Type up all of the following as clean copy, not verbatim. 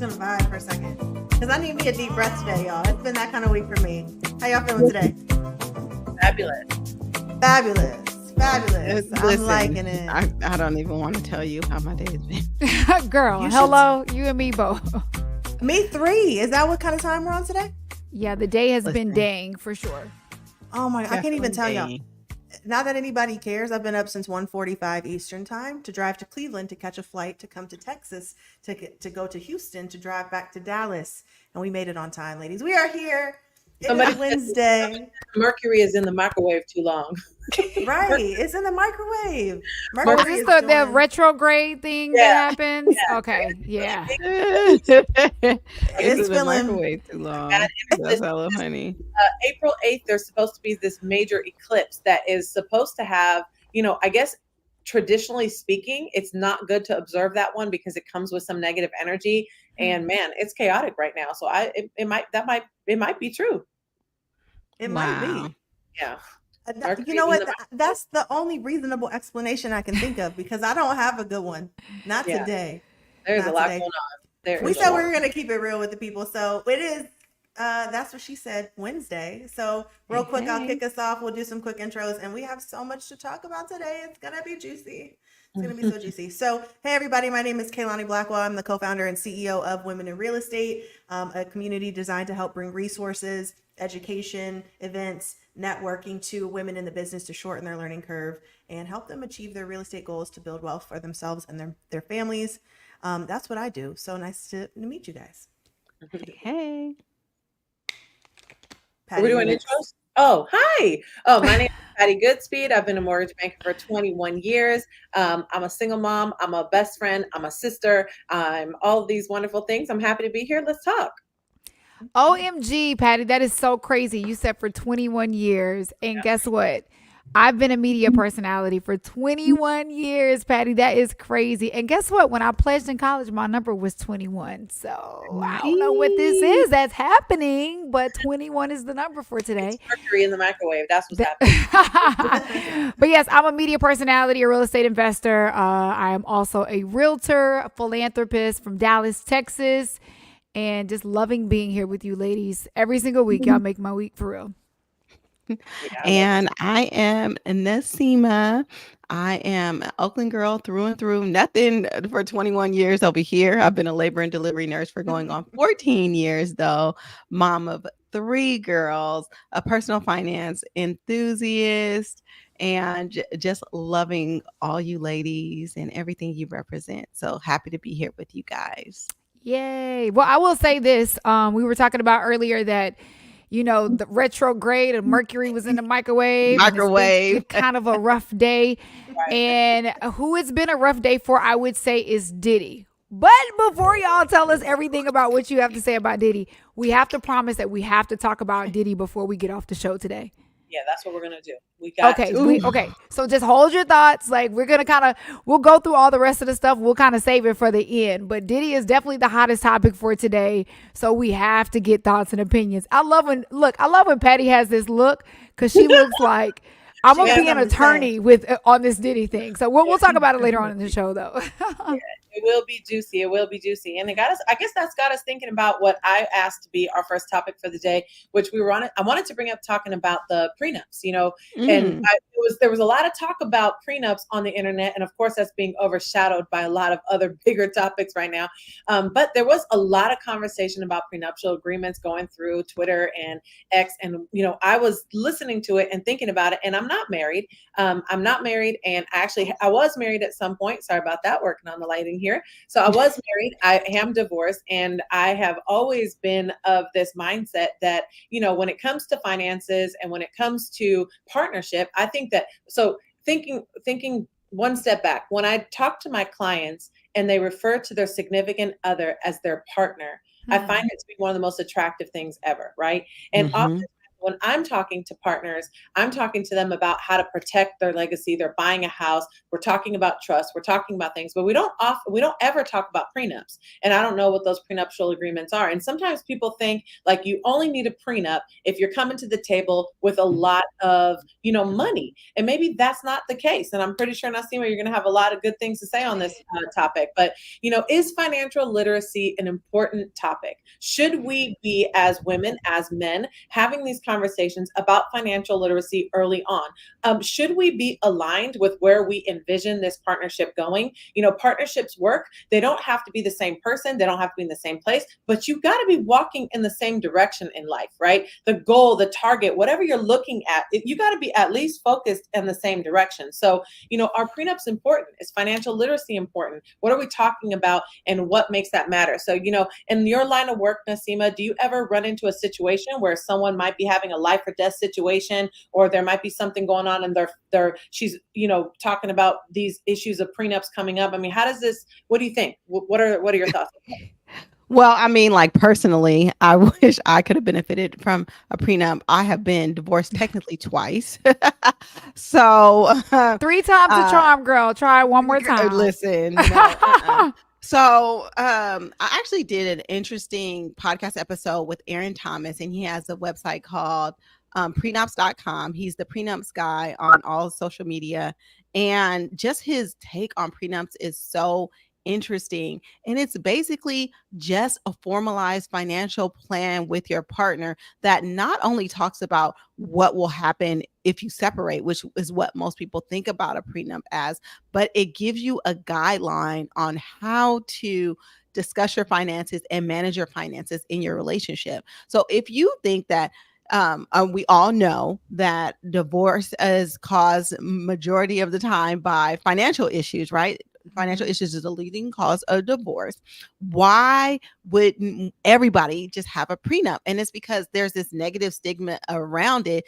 gonna vibe for a second because I need me a deep breath today, y'all. It's been that kind of week for me. How y'all feeling today? Fabulous. Fabulous. I'm Listen, liking it. I don't even want to tell you how my day has been. Girl, hello, you and me both. Me 3. Is that what kind of time we're on today? Yeah, the day has been Listen. dang for sure. Oh my, I can't even tell y'all. Definitely. Not that anybody cares. I've been up since 1:45 Eastern time to drive to Cleveland to catch a flight to come to Texas to go to Houston to drive back to Dallas. And we made it on time, ladies. We are here. It Somebody is Wednesday. Mercury is in the microwave too long. Right. It's in the microwave. Oh, Mercury is is this the doing- retrograde thing Yeah. that happens? Okay, yeah. It's in the feeling- microwave too long. And That's hello, honey. April 8th, there's supposed to be this major eclipse that is supposed to have, I guess traditionally speaking, it's not good to observe that one because it comes with some negative energy. And man, it's chaotic right now. So it might be true. It might Wow. be. Yeah. You know what? That's the only reasonable explanation I can think of because I don't have a good one. Not Yeah. today. There's Not a lot today. going on. We said we were going to keep it real with the people. So it is, that's what she said, Wednesday. So real quick, I'll kick us off. We'll do some quick intros and we have so much to talk about today. It's going to be juicy. It's going to be so juicy. So, hey, everybody, my name is Kaylani Blackwell. I'm the co-founder and CEO of Women in Real Estate, a community designed to help bring resources, education, events, networking to women in the business to shorten their learning curve and help them achieve their real estate goals to build wealth for themselves and their families. That's what I do. So nice to meet you guys. Hey. Are we doing intros? Oh, hi. Oh, my name is Patty Goodspeed. I've been a mortgage banker for 21 years. I'm a single mom. I'm a best friend. I'm a sister. I'm all of these wonderful things. I'm happy to be here. Let's talk. OMG, Patty, that is so crazy. You said for 21 years. And guess what? I've been a media personality for 21 years, Patty. That is crazy. And guess what? When I pledged in college, my number was 21. So I don't know what this is that's happening, but 21 is the number for today. It's Mercury in the microwave. That's what's happening. But yes, I'm a media personality, a real estate investor. I am also a realtor, a philanthropist from Dallas, Texas, and just loving being here with you ladies every single week. Y'all make my week for real. And I am Nasima. I am an Oakland girl through and through. Nothing for 21 years over here. I've been a labor and delivery nurse for going on 14 years, though. Mom of 3 girls, a personal finance enthusiast, and just loving all you ladies and everything you represent. So happy to be here with you guys. Yay. Well, I will say this. We were talking about earlier that the retrograde of Mercury was in the microwave. And it's been kind of a rough day. And who it's been a rough day for, I would say, is Diddy. But before y'all tell us everything about what you have to say about Diddy, we have to promise that we have to talk about Diddy before we get off the show today. Yeah, that's what we're going to do. We got okay. So just hold your thoughts. Like we're going to we'll go through all the rest of the stuff. We'll kind of save it for the end. But Diddy is definitely the hottest topic for today. So we have to get thoughts and opinions. I love when Patty has this look because she looks like I'm going to be an attorney on this Diddy thing. So we'll talk about it later on in the show though. Yeah, it will be juicy. It will be juicy. And I guess that's got us thinking about what I asked to be our first topic for the day, which we were on it. I wanted to bring up talking about the prenups, and there was a lot of talk about prenups on the internet. And of course, that's being overshadowed by a lot of other bigger topics right now. But there was a lot of conversation about prenuptial agreements going through Twitter and X. And, I was listening to it and thinking about it. And I'm not married. I'm not married. And I was married at some point. Sorry about that. Working on the lighting here. So I was married. I am divorced. And I have always been of this mindset that, when it comes to finances and when it comes to partnership, I think that, so thinking one step back, when I talk to my clients and they refer to their significant other as their partner, I find it to be one of the most attractive things ever. Right. And often when I'm talking to partners, I'm talking to them about how to protect their legacy. They're buying a house. We're talking about trust. We're talking about things, but we don't ever talk about prenups. And I don't know what those prenuptial agreements are. And sometimes people think like you only need a prenup if you're coming to the table with a lot of, money. And maybe that's not the case. And I'm pretty sure, Nasima, you're going to have a lot of good things to say on this topic. But, is financial literacy an important topic? Should we be, as women, as men, having these conversations about financial literacy early on? Should we be aligned with where we envision this partnership going? Partnerships work. They don't have to be the same person. They don't have to be in the same place, but you've got to be walking in the same direction in life, right? The goal, the target, whatever you're looking at, you got to be at least focused in the same direction. So, are prenups important? Is financial literacy important? What are we talking about and what makes that matter? So, in your line of work, Nasima, do you ever run into a situation where someone might be having a life or death situation, or there might be something going on and she's, talking about these issues of prenups coming up? I mean, what do you think? What are your thoughts? Well, I mean, like personally, I wish I could have benefited from a prenup. I have been divorced technically twice. So 3 times a charm, girl. Try it one more time. Listen. No, So I actually did an interesting podcast episode with Aaron Thomas, and he has a website called prenups.com. He's the prenups guy on all social media. And just his take on prenups is so interesting. And it's basically just a formalized financial plan with your partner that not only talks about what will happen if you separate, which is what most people think about a prenup as, but it gives you a guideline on how to discuss your finances and manage your finances in your relationship. So if you think that we all know that divorce is caused majority of the time by financial issues, right? Financial issues is a leading cause of divorce. Why would everybody just have a prenup? And it's because there's this negative stigma around it.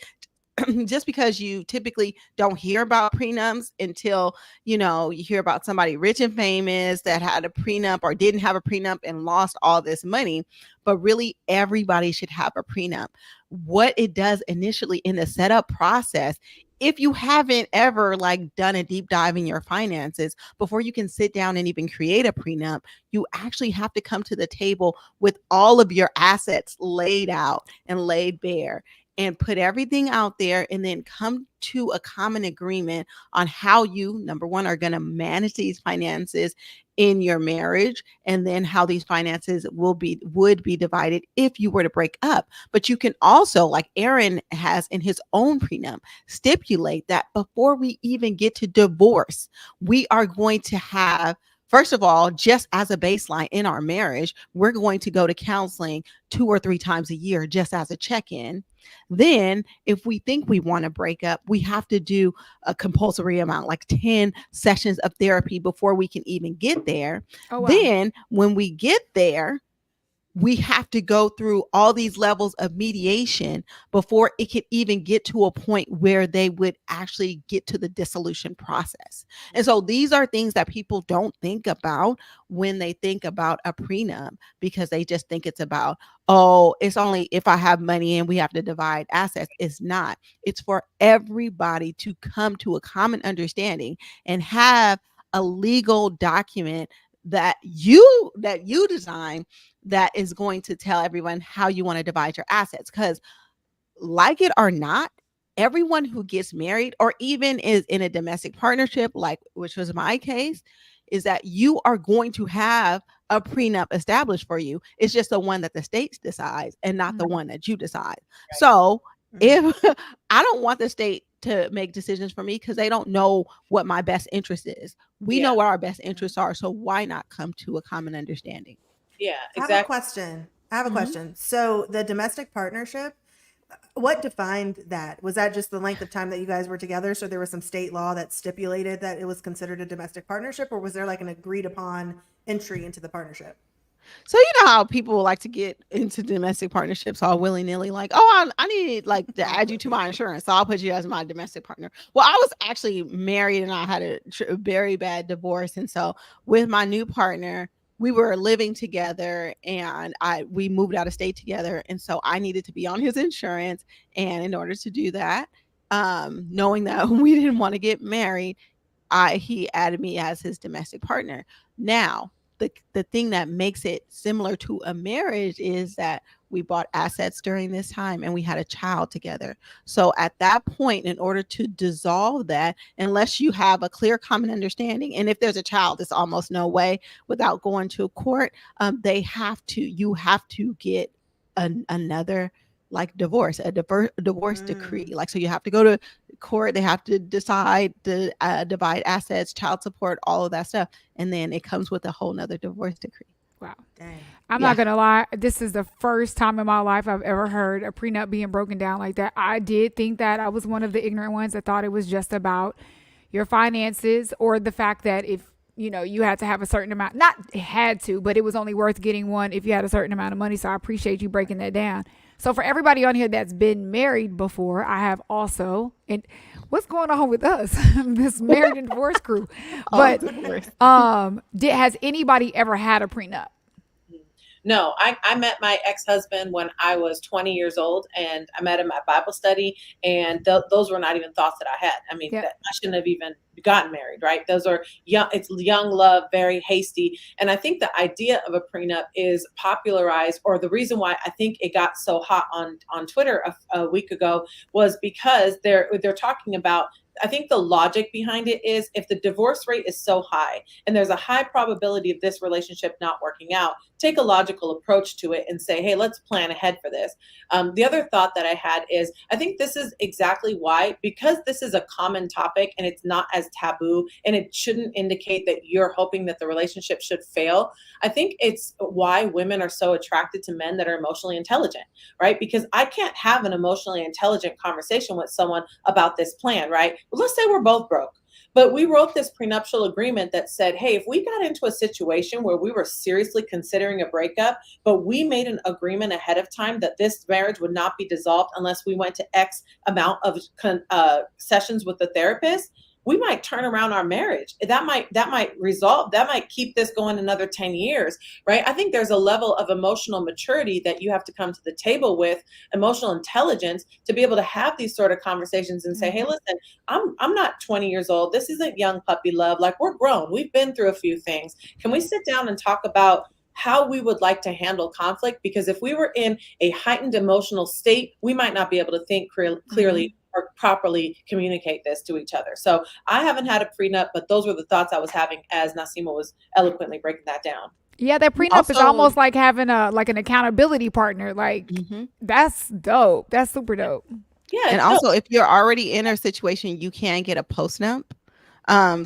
Just because you typically don't hear about prenups until, you hear about somebody rich and famous that had a prenup or didn't have a prenup and lost all this money. But really, everybody should have a prenup. What it does initially in the setup process, if you haven't ever done a deep dive in your finances before you can sit down and even create a prenup, you actually have to come to the table with all of your assets laid out and laid bare and put everything out there, and then come to a common agreement on how you, number one, are going to manage these finances in your marriage, and then how these finances would be divided if you were to break up. But you can also, like Aaron has in his own prenup, stipulate that before we even get to divorce, we are going to have, first of all, just as a baseline in our marriage, we're going to go to counseling 2 or 3 times a year just as a check-in. Then if we think we want to break up, we have to do a compulsory amount, like 10 sessions of therapy before we can even get there. Oh, wow. Then when we get there, we have to go through all these levels of mediation before it could even get to a point where they would actually get to the dissolution process. And so these are things that people don't think about when they think about a prenup, because they just think it's about, oh, it's only if I have money and we have to divide assets. It's not. It's for everybody to come to a common understanding and have a legal document that you design that is going to tell everyone how you want to divide your assets. Because like it or not, everyone who gets married or even is in a domestic partnership, which was my case, is that you are going to have a prenup established for you. It's just the one that the state decides and not the one that you decide. Right. So if I don't want the state to make decisions for me because they don't know what my best interest is. We know what our best interests are. So why not come to a common understanding? Yeah, exactly. I have a question. So the domestic partnership, what defined that? Was that just the length of time that you guys were together? So there was some state law that stipulated that it was considered a domestic partnership, or was there an agreed upon entry into the partnership? So you know how people like to get into domestic partnerships all willy-nilly, I need to add you to my insurance, so I'll put you as my domestic partner. Well, I was actually married and I had a very bad divorce, and so with my new partner, we were living together, and we moved out of state together, and so I needed to be on his insurance. And in order to do that, knowing that we didn't want to get married, he added me as his domestic partner. Now, the thing that makes it similar to a marriage is that we bought assets during this time and we had a child together. So at that point, in order to dissolve that, unless you have a clear common understanding, and if there's a child, it's almost no way without going to court, you have to get another like divorce, a divorce decree. Like, so you have to go to court, they have to decide to divide assets, child support, all of that stuff, and then it comes with a whole nother divorce decree. Wow. Dang. I'm not gonna lie, this is the first time in my life I've ever heard a prenup being broken down like that. I did think that I was one of the ignorant ones that thought it was just about your finances, or the fact that if you had to have a certain amount, not had to, but it was only worth getting one if you had a certain amount of money. So I appreciate you breaking that down. So for everybody on here that's been married before, I have also, and what's going on with us, this married and divorce crew? But has anybody ever had a prenup? No, I met my ex-husband when I was 20 years old, and I met him at Bible study, and those were not even thoughts that I had. I mean, I shouldn't have even gotten married, right? Those are young, it's young love, very hasty. And I think the idea of a prenup is popularized, or the reason why I think it got so hot on Twitter a week ago was because they're talking about, I think the logic behind it is, if the divorce rate is so high and there's a high probability of this relationship not working out, take a logical approach to it and say, hey, let's plan ahead for this. The other thought that I had is, I think this is exactly why, because this is a common topic and it's not as taboo, and it shouldn't indicate that you're hoping that the relationship should fail. I think it's why women are so attracted to men that are emotionally intelligent, right? Because I can't have an emotionally intelligent conversation with someone about this plan, right? Well, let's say we're both broke, but we wrote this prenuptial agreement that said, hey, if we got into a situation where we were seriously considering a breakup, but we made an agreement ahead of time that this marriage would not be dissolved unless we went to X amount of sessions with the therapist, we might turn around our marriage. That might keep this going another 10 years, right? I think there's a level of emotional maturity that you have to come to the table with, emotional intelligence, to be able to have these sort of conversations and say, hey, listen, I'm not 20 years old. This isn't young puppy love. Like, we're grown. We've been through a few things. Can we sit down and talk about how we would like to handle conflict? Because if we were in a heightened emotional state, we might not be able to think clearly or properly communicate this to each other. So I haven't had a prenup, but those were the thoughts I was having as Nasima was eloquently breaking that down. Yeah, that prenup is almost like having an accountability partner. Like, that's dope. That's super dope. Yeah. And also, if you're already in a situation, you can get a postnup.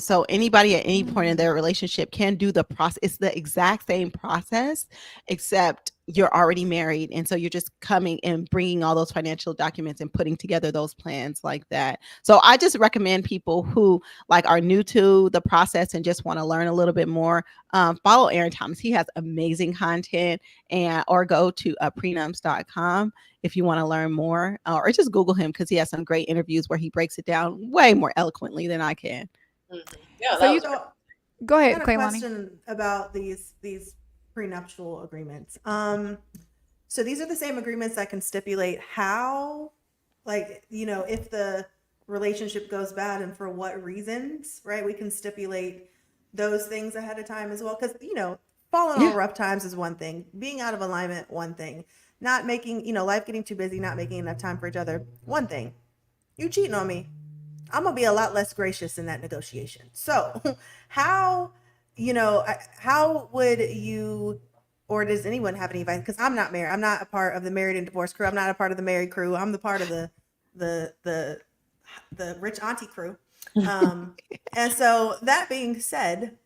So anybody at any point in their relationship can do the process. It's the exact same process, except you're already married. And so you're just coming and bringing all those financial documents and putting together those plans like that. So I just recommend people who are new to the process and just want to learn a little bit more, follow Aaron Thomas. He has amazing content, or go to prenups.com if you want to learn more, or just Google him, because he has some great interviews where he breaks it down way more eloquently than I can. Yeah. So go ahead, I got a question about these prenuptial agreements. So these are the same agreements that can stipulate how, if the relationship goes bad and for what reasons, right? We can stipulate those things ahead of time as well. Because, falling on rough times is one thing. Being out of alignment, one thing. Not making, life getting too busy, not making enough time for each other, one thing. You cheating on me, I'm going to be a lot less gracious in that negotiation. So how would you, or does anyone have any advice? Because I'm not married. I'm not a part of the married and divorced crew. I'm not a part of the married crew. I'm the part of the rich auntie crew. And so that being said,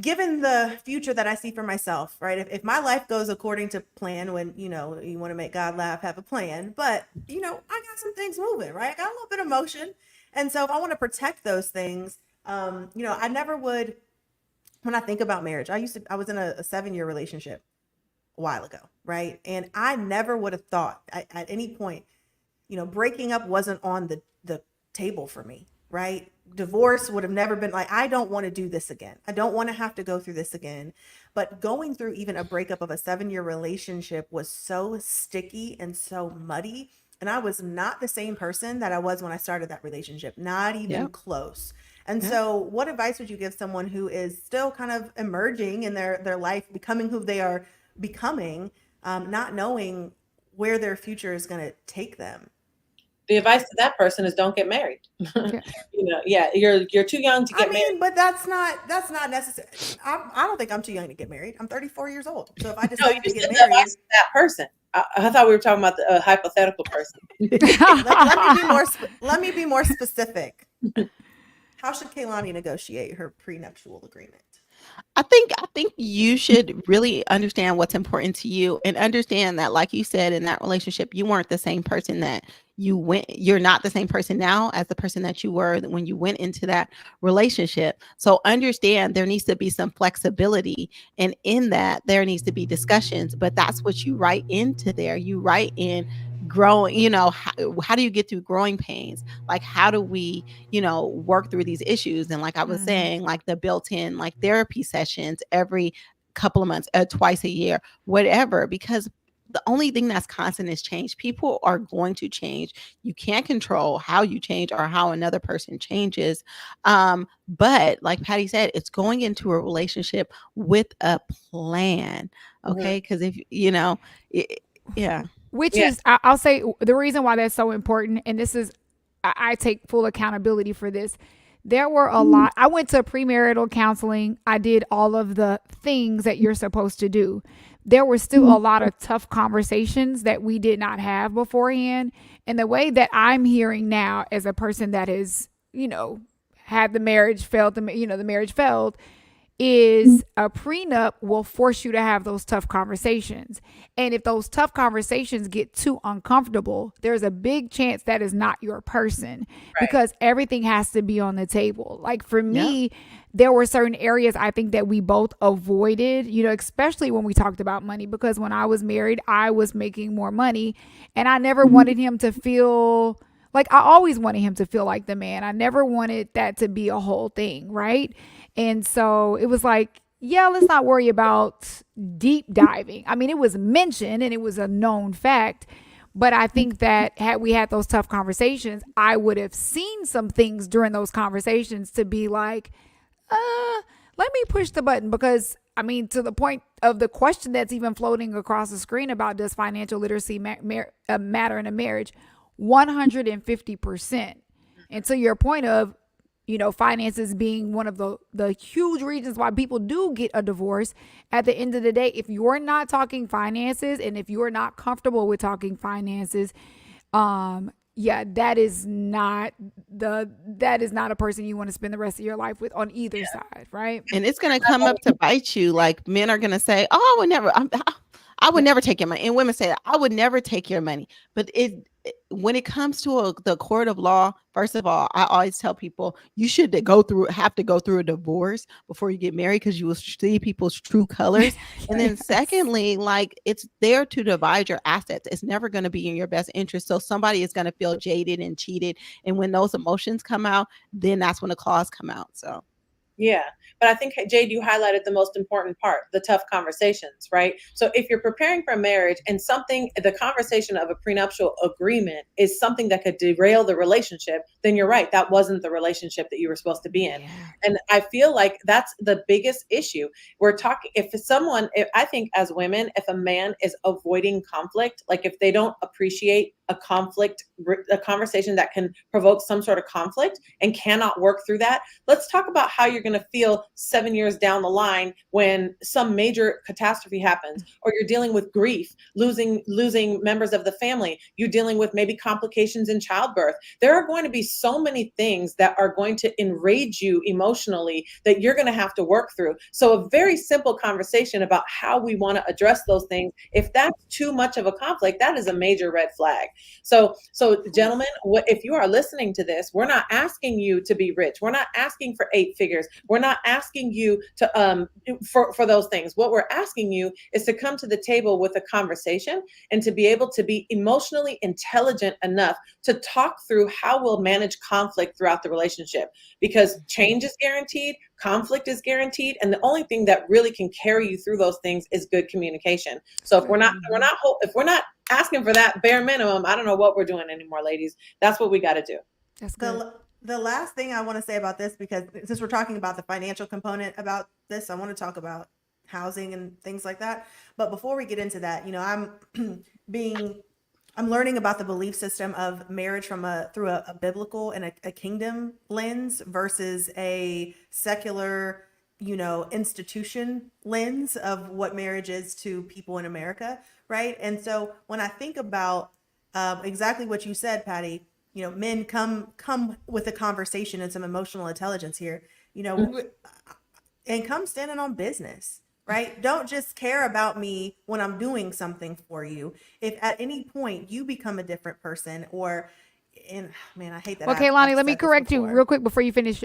given the future that I see for myself, right? If my life goes according to plan, when, you want to make God laugh, have a plan, but, I got some things moving, right? I got a little bit of motion. And so if I want to protect those things, I never would, when I think about marriage, I was in a 7-year relationship a while ago, right? And I never would have thought at any point, breaking up wasn't on the table for me, right? divorce would have never been like, I don't want to do this again. I don't want to have to go through this again. But going through even a breakup of a 7-year relationship was so sticky and so muddy. And I was not the same person that I was when I started that relationship, not even close. And so what advice would you give someone who is still kind of emerging in their life, becoming who they are becoming, not knowing where their future is going to take them? The advice to that person is don't get married. You're too young to get married. But that's not necessary. I don't think I'm too young to get married. I'm 34 years old. So if I decide to get married, that person. I thought we were talking about the hypothetical person. let me be more specific. How should Kaylani negotiate her prenuptial agreement? I think you should really understand what's important to you, and understand that, like you said, in that relationship, you weren't the same person that you're not the same person now as the person that you were when you went into that relationship. So understand there needs to be some flexibility, and in that there needs to be discussions, but that's what you write into there. You write in growing, how do you get through growing pains? Like, how do we, work through these issues? And like I was saying, like the built-in like therapy sessions every couple of months, twice a year, whatever, because the only thing that's constant is change. People are going to change. You can't control how you change or how another person changes. But like Patty said, it's going into a relationship with a plan. Okay. Because if, Which is, I'll say the reason why that's so important. And this is, I take full accountability for this. There were a lot. I went to premarital counseling. I did all of the things that you're supposed to do. There were still a lot of tough conversations that we did not have beforehand. And the way that I'm hearing now, as a person that is, had the marriage failed, the marriage failed, is a prenup will force you to have those tough conversations. And if those tough conversations get too uncomfortable, there's a big chance that is not your person, because everything has to be on the table. Like for me, there were certain areas I think that we both avoided, especially when we talked about money, because when I was married, I was making more money, and I never wanted him to feel like, I always wanted him to feel like the man. I never wanted that to be a whole thing. Right. And so it was like, let's not worry about deep diving. I mean, it was mentioned and it was a known fact, but I think that had we had those tough conversations, I would have seen some things during those conversations to be like, let me push the button, because I mean, to the point of the question that's even floating across the screen about, does financial literacy matter in a marriage? 150%. And to your point of, finances being one of the huge reasons why people do get a divorce. At the end of the day, if you're not talking finances, and if you're not comfortable with talking finances, that is not a person you want to spend the rest of your life with on either side, right? And it's going to come up to bite you. Like, men are going to say, "Oh, I would never take your money," and women say, "I would never take your money." But when it comes to the court of law, first of all, I always tell people you should have to go through a divorce before you get married, because you will see people's true colors. And then secondly, like, it's there to divide your assets. It's never going to be in your best interest. So somebody is going to feel jaded and cheated. And when those emotions come out, then that's when the claws come out. So. Yeah. But I think, Jade, you highlighted the most important part, the tough conversations, right? So if you're preparing for marriage and the conversation of a prenuptial agreement is something that could derail the relationship, then you're right. That wasn't the relationship that you were supposed to be in. Yeah. And I feel like that's the biggest issue. We're talking, I think as women, if a man is avoiding conflict, like if they don't appreciate a conversation that can provoke some sort of conflict and cannot work through that, let's talk about how you're going to feel 7 years down the line when some major catastrophe happens, or you're dealing with grief, losing members of the family, you're dealing with maybe complications in childbirth. There are going to be so many things that are going to enrage you emotionally that you're going to have to work through. So a very simple conversation about how we want to address those things, if that's too much of a conflict, that is a major red flag. So gentlemen, if you are listening to this, we're not asking you to be rich. We're not asking for 8 figures. We're not asking you to for those things. What we're asking you is to come to the table with a conversation and to be able to be emotionally intelligent enough to talk through how we'll manage conflict throughout the relationship, because change is guaranteed, conflict is guaranteed, and the only thing that really can carry you through those things is good communication. So if we're not asking for that bare minimum, I don't know what we're doing anymore, ladies. That's what we got to do. That's good. The last thing I want to say about this, because since we're talking about the financial component about this, I want to talk about housing and things like that. But before we get into that, I'm learning about the belief system of marriage through a biblical and a kingdom lens versus a secular, institution lens of what marriage is to people in America, right? And so when I think about exactly what you said, Patty, men come with a conversation and some emotional intelligence here, and come standing on business. Right? Don't just care about me when I'm doing something for you. If at any point you become a different person, I hate that. Okay, Lonnie, let me correct you real quick before you finish.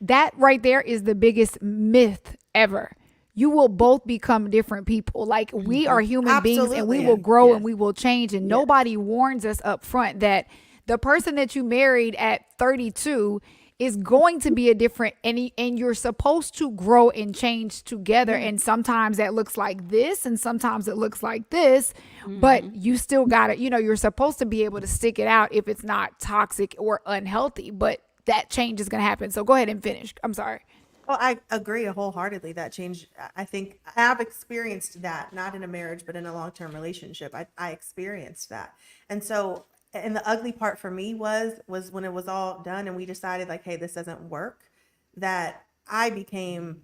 That right there is the biggest myth ever. You will both become different people. Like, we are human beings, and we will grow and we will change. And nobody warns us up front that the person that you married at 32 is going to be a different, and you're supposed to grow and change together. And sometimes that looks like this, and sometimes it looks like this, but you still got to, you're supposed to be able to stick it out if it's not toxic or unhealthy, but that change is going to happen. So go ahead and finish. I'm sorry. Well, I agree wholeheartedly that change. I think I've experienced that, not in a marriage, but in a long-term relationship. I experienced that. And so, and the ugly part for me was when it was all done and we decided, like, hey, this doesn't work, that I became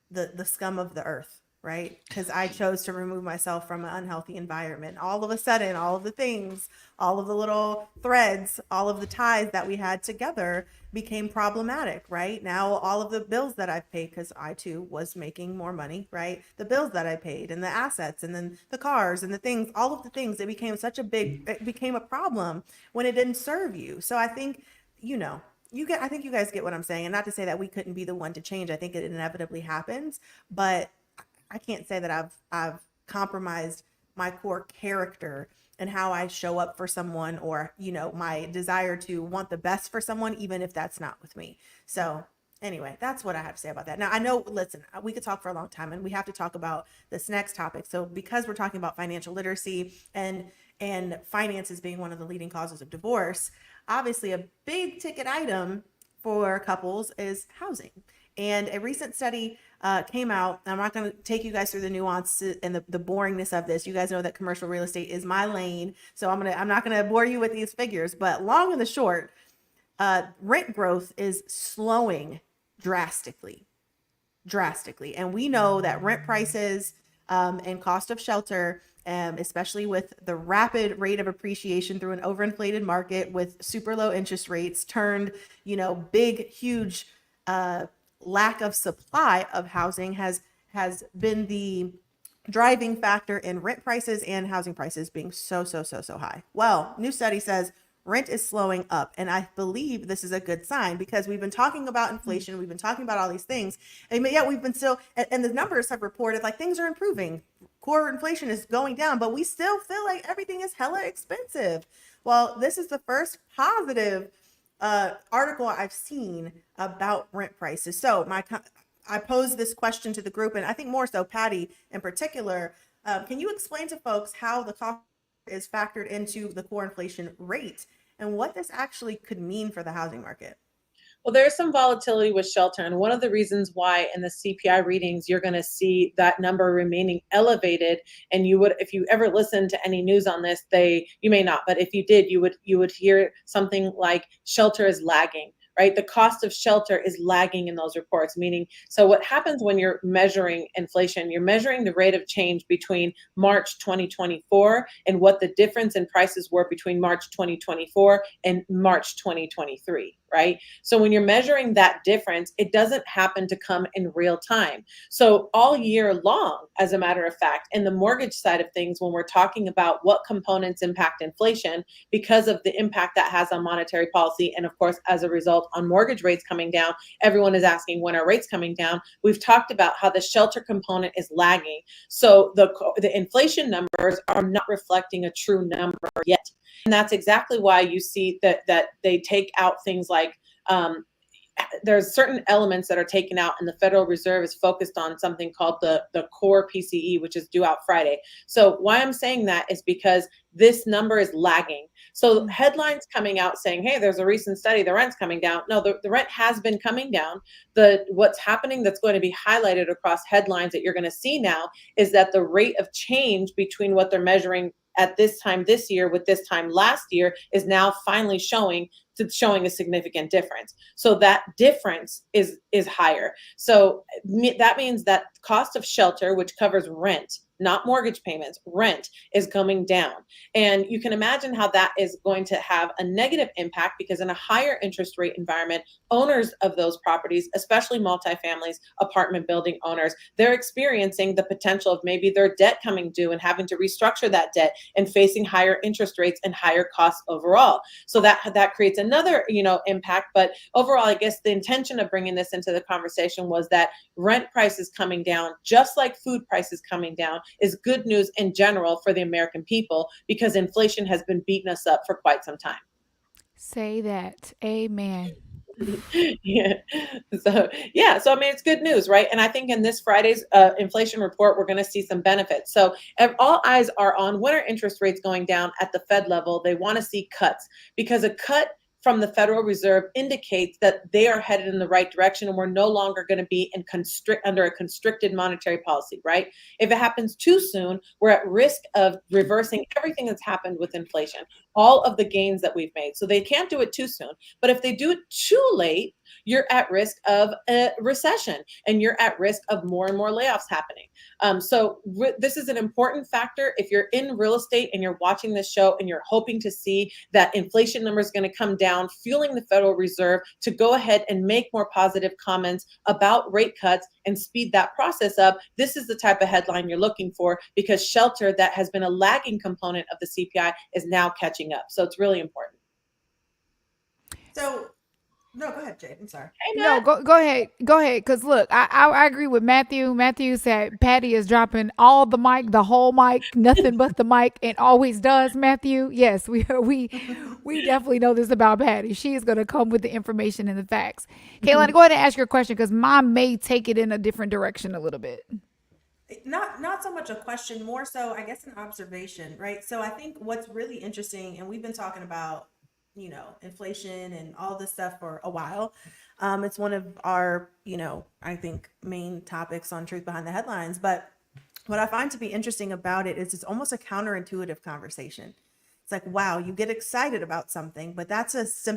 the scum of the earth, right? Because I chose to remove myself from an unhealthy environment. All of a sudden, all of the things, all of the little threads, all of the ties that we had together became problematic, right? Now, all of the bills that I've paid, because I too was making more money, right? The bills that I paid and the assets and then the cars and the things, all of the things, it became it became a problem when it didn't serve you. So I think, I think you guys get what I'm saying. And not to say that we couldn't be the one to change. I think it inevitably happens, but I can't say that I've compromised my core character and how I show up for someone, or, my desire to want the best for someone, even if that's not with me. So anyway, that's what I have to say about that. Now, I know, listen, we could talk for a long time, and we have to talk about this next topic. So because we're talking about financial literacy and finances being one of the leading causes of divorce, obviously a big ticket item for couples is housing. And a recent study came out. I'm not going to take you guys through the nuances and the boringness of this. You guys know that commercial real estate is my lane, so I'm not going to bore you with these figures. But long and the short, rent growth is slowing drastically, and we know that rent prices and cost of shelter, especially with the rapid rate of appreciation through an overinflated market with super low interest rates, turned big, huge lack of supply of housing has been the driving factor in rent prices and housing prices being so high. Well, new study says rent is slowing up, and I believe this is a good sign, because we've been talking about inflation, we've been talking about all these things, and yet we've been still, and the numbers have reported like things are improving. Core inflation is going down, but we still feel like everything is hella expensive. Well, this is the first positive article I've seen about rent prices. So I posed this question to the group, and I think more so Patty in particular. Can you explain to folks how the cost is factored into the core inflation rate and what this actually could mean for the housing market? Well, there's some volatility with shelter. And one of the reasons why in the CPI readings, you're going to see that number remaining elevated. And if you ever listen to any news on this, you may not, but if you did, you would hear something like shelter is lagging, right? The cost of shelter is lagging in those reports, meaning, so what happens when you're measuring inflation, you're measuring the rate of change between March 2024 and what the difference in prices were between March 2024 and March 2023. right? So when you're measuring that difference, it doesn't happen to come in real time. So all year long, as a matter of fact, in the mortgage side of things, when we're talking about what components impact inflation because of the impact that has on monetary policy, and of course, as a result on mortgage rates coming down, everyone is asking when are rates coming down. We've talked about how the shelter component is lagging. So the inflation numbers are not reflecting a true number yet. And that's exactly why you see that they take out things like there's certain elements that are taken out, and the Federal Reserve is focused on something called the core PCE, which is due out Friday. So why I'm saying that is because this number is lagging. So headlines coming out saying, hey, there's a recent study, the rent's coming down. No, the rent has been coming down. What's happening that's going to be highlighted across headlines that you're going to see now is that the rate of change between what they're measuring at this time this year with this time last year is now finally showing a significant difference. So that difference is higher. So that means that cost of shelter, which covers rent, not mortgage payments, rent is coming down. And you can imagine how that is going to have a negative impact, because in a higher interest rate environment, owners of those properties, especially multifamilies, apartment building owners, they're experiencing the potential of maybe their debt coming due and having to restructure that debt and facing higher interest rates and higher costs overall. So that creates another, impact. But overall, I guess the intention of bringing this into the conversation was that rent prices coming down, just like food prices coming down, is good news in general for the American people, because inflation has been beating us up for quite some time. Say that. Amen. Yeah. So I mean, it's good news, right? And I think in this Friday's inflation report, we're going to see some benefits. So all eyes are on when are interest rates going down at the Fed level. They want to see cuts, because a cut from the Federal Reserve indicates that they are headed in the right direction, and we're no longer going to be under a constricted monetary policy, right? If it happens too soon, we're at risk of reversing everything that's happened with inflation, all of the gains that we've made. So they can't do it too soon. But if they do it too late, you're at risk of a recession, and you're at risk of more and more layoffs happening. This is an important factor. If you're in real estate and you're watching this show and you're hoping to see that inflation number is going to come down, fueling the Federal Reserve to go ahead and make more positive comments about rate cuts and speed that process up, this is the type of headline you're looking for, because shelter, that has been a lagging component of the CPI, is now catching up. So it's really important. So no, go ahead, Jade. I'm sorry. Hey, No, go ahead. Go ahead. Because look, I agree with Matthew. Matthew said Patty is dropping all the mic, the whole mic, nothing but the mic, and always does, Matthew. Yes, we definitely know this about Patty. She is going to come with the information and the facts. Kaylani, go ahead and ask your question, because mine may take it in a different direction a little bit. Not so much a question, more so I guess an observation, right? So I think what's really interesting, and we've been talking about inflation and all this stuff for a while. It's one of our, I think main topics on Truth Behind the Headlines. But what I find to be interesting about it is it's almost a counterintuitive conversation. It's like, wow, you get excited about something, but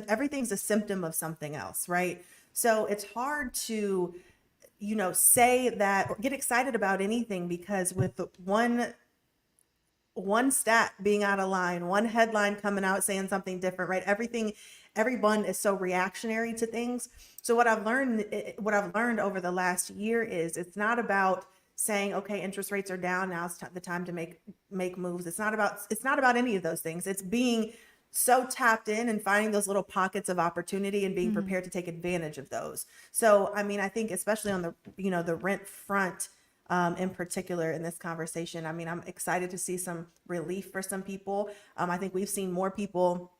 everything's a symptom of something else, right? So it's hard to, say that or get excited about anything, because with one stat being out of line, one headline coming out saying something different, right? Everyone is so reactionary to things. So what I've learned over the last year is it's not about saying, okay, interest rates are down, now it's the time to make moves. It's not about any of those things. It's being so tapped in and finding those little pockets of opportunity and being prepared to take advantage of those. So, I mean, I think especially on the rent front, in particular in this conversation, I mean, I'm excited to see some relief for some people. I think we've seen more people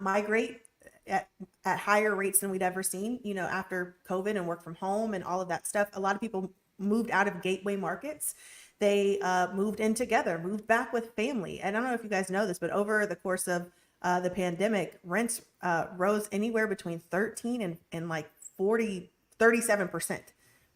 migrate at higher rates than we'd ever seen, after COVID and work from home and all of that stuff. A lot of people moved out of gateway markets. They moved in together, moved back with family. And I don't know if you guys know this, but over the course of the pandemic, rents rose anywhere between 13 and like 37%.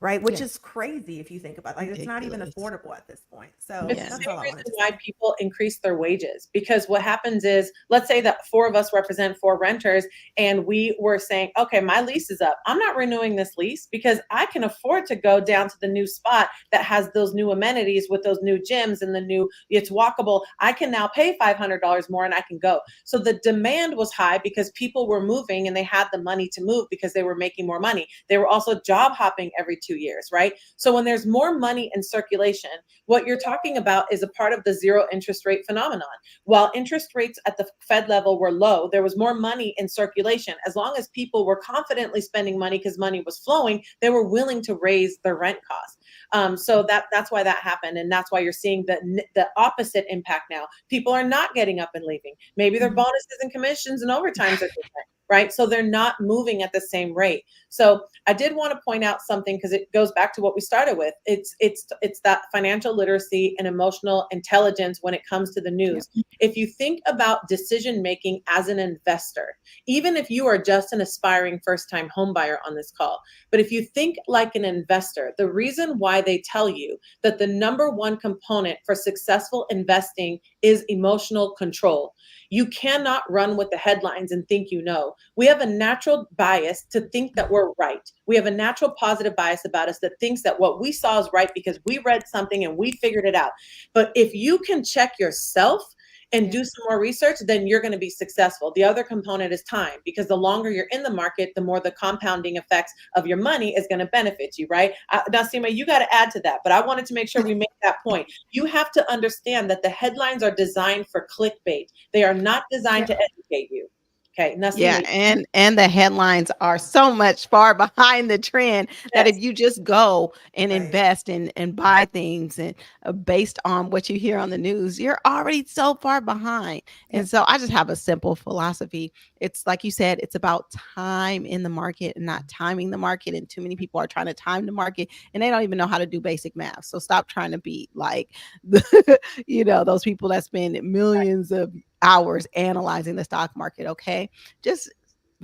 right? Which Yes. is crazy if you think about it. Like, it's not even Ridiculous. affordable at this point. So It's Yeah. the that's same all I reason wanted to why say. people increase their wages, because what happens is, let's say that 4 of us represent 4 renters, and we were saying, okay, my lease is up. I'm not renewing this lease because I can afford to go down to the new spot that has those new amenities with those new gyms and the new, it's walkable. I can now pay $500 more and I can go. So the demand was high because people were moving and they had the money to move because they were making more money. They were also job hopping every 2 years, right? So when there's more money in circulation, what you're talking about is a part of the zero interest rate phenomenon. While interest rates at the Fed level were low, there was more money in circulation. As long as people were confidently spending money because money was flowing, they were willing to raise their rent costs. So that's why that happened, and that's why you're seeing the opposite impact now. People are not getting up and leaving. Maybe their bonuses and commissions and overtimes are different, right? So they're not moving at the same rate. So I did want to point out something because it goes back to what we started with. It's that financial literacy and emotional intelligence when it comes to the news. Yep. If you think about decision making as an investor, even if you are just an aspiring first-time home buyer on this call, but if you think like an investor, the reason why they tell you that the number one component for successful investing is emotional control. You cannot run with the headlines and think you know. We have a natural bias to think that we're right. We have a natural positive bias about us that thinks that what we saw is right because we read something and we figured it out. But if you can check yourself and do some more research, then you're going to be successful. The other component is time, because the longer you're in the market, the more the compounding effects of your money is going to benefit you, right? Now, Seema, you got to add to that, but I wanted to make sure we make that point. You have to understand that the headlines are designed for clickbait. They are not designed to educate you. Okay, Yeah, Nasima. and the headlines are so much far behind the trend that Yes. if you just go and Right. invest and buy things and based on what you hear on the news, you're already so far behind. And so I just have a simple philosophy. It's like you said, it's about time in the market and not timing the market. And too many people are trying to time the market and they don't even know how to do basic math. So stop trying to be like those people that spend millions of hours analyzing the stock market. Okay, just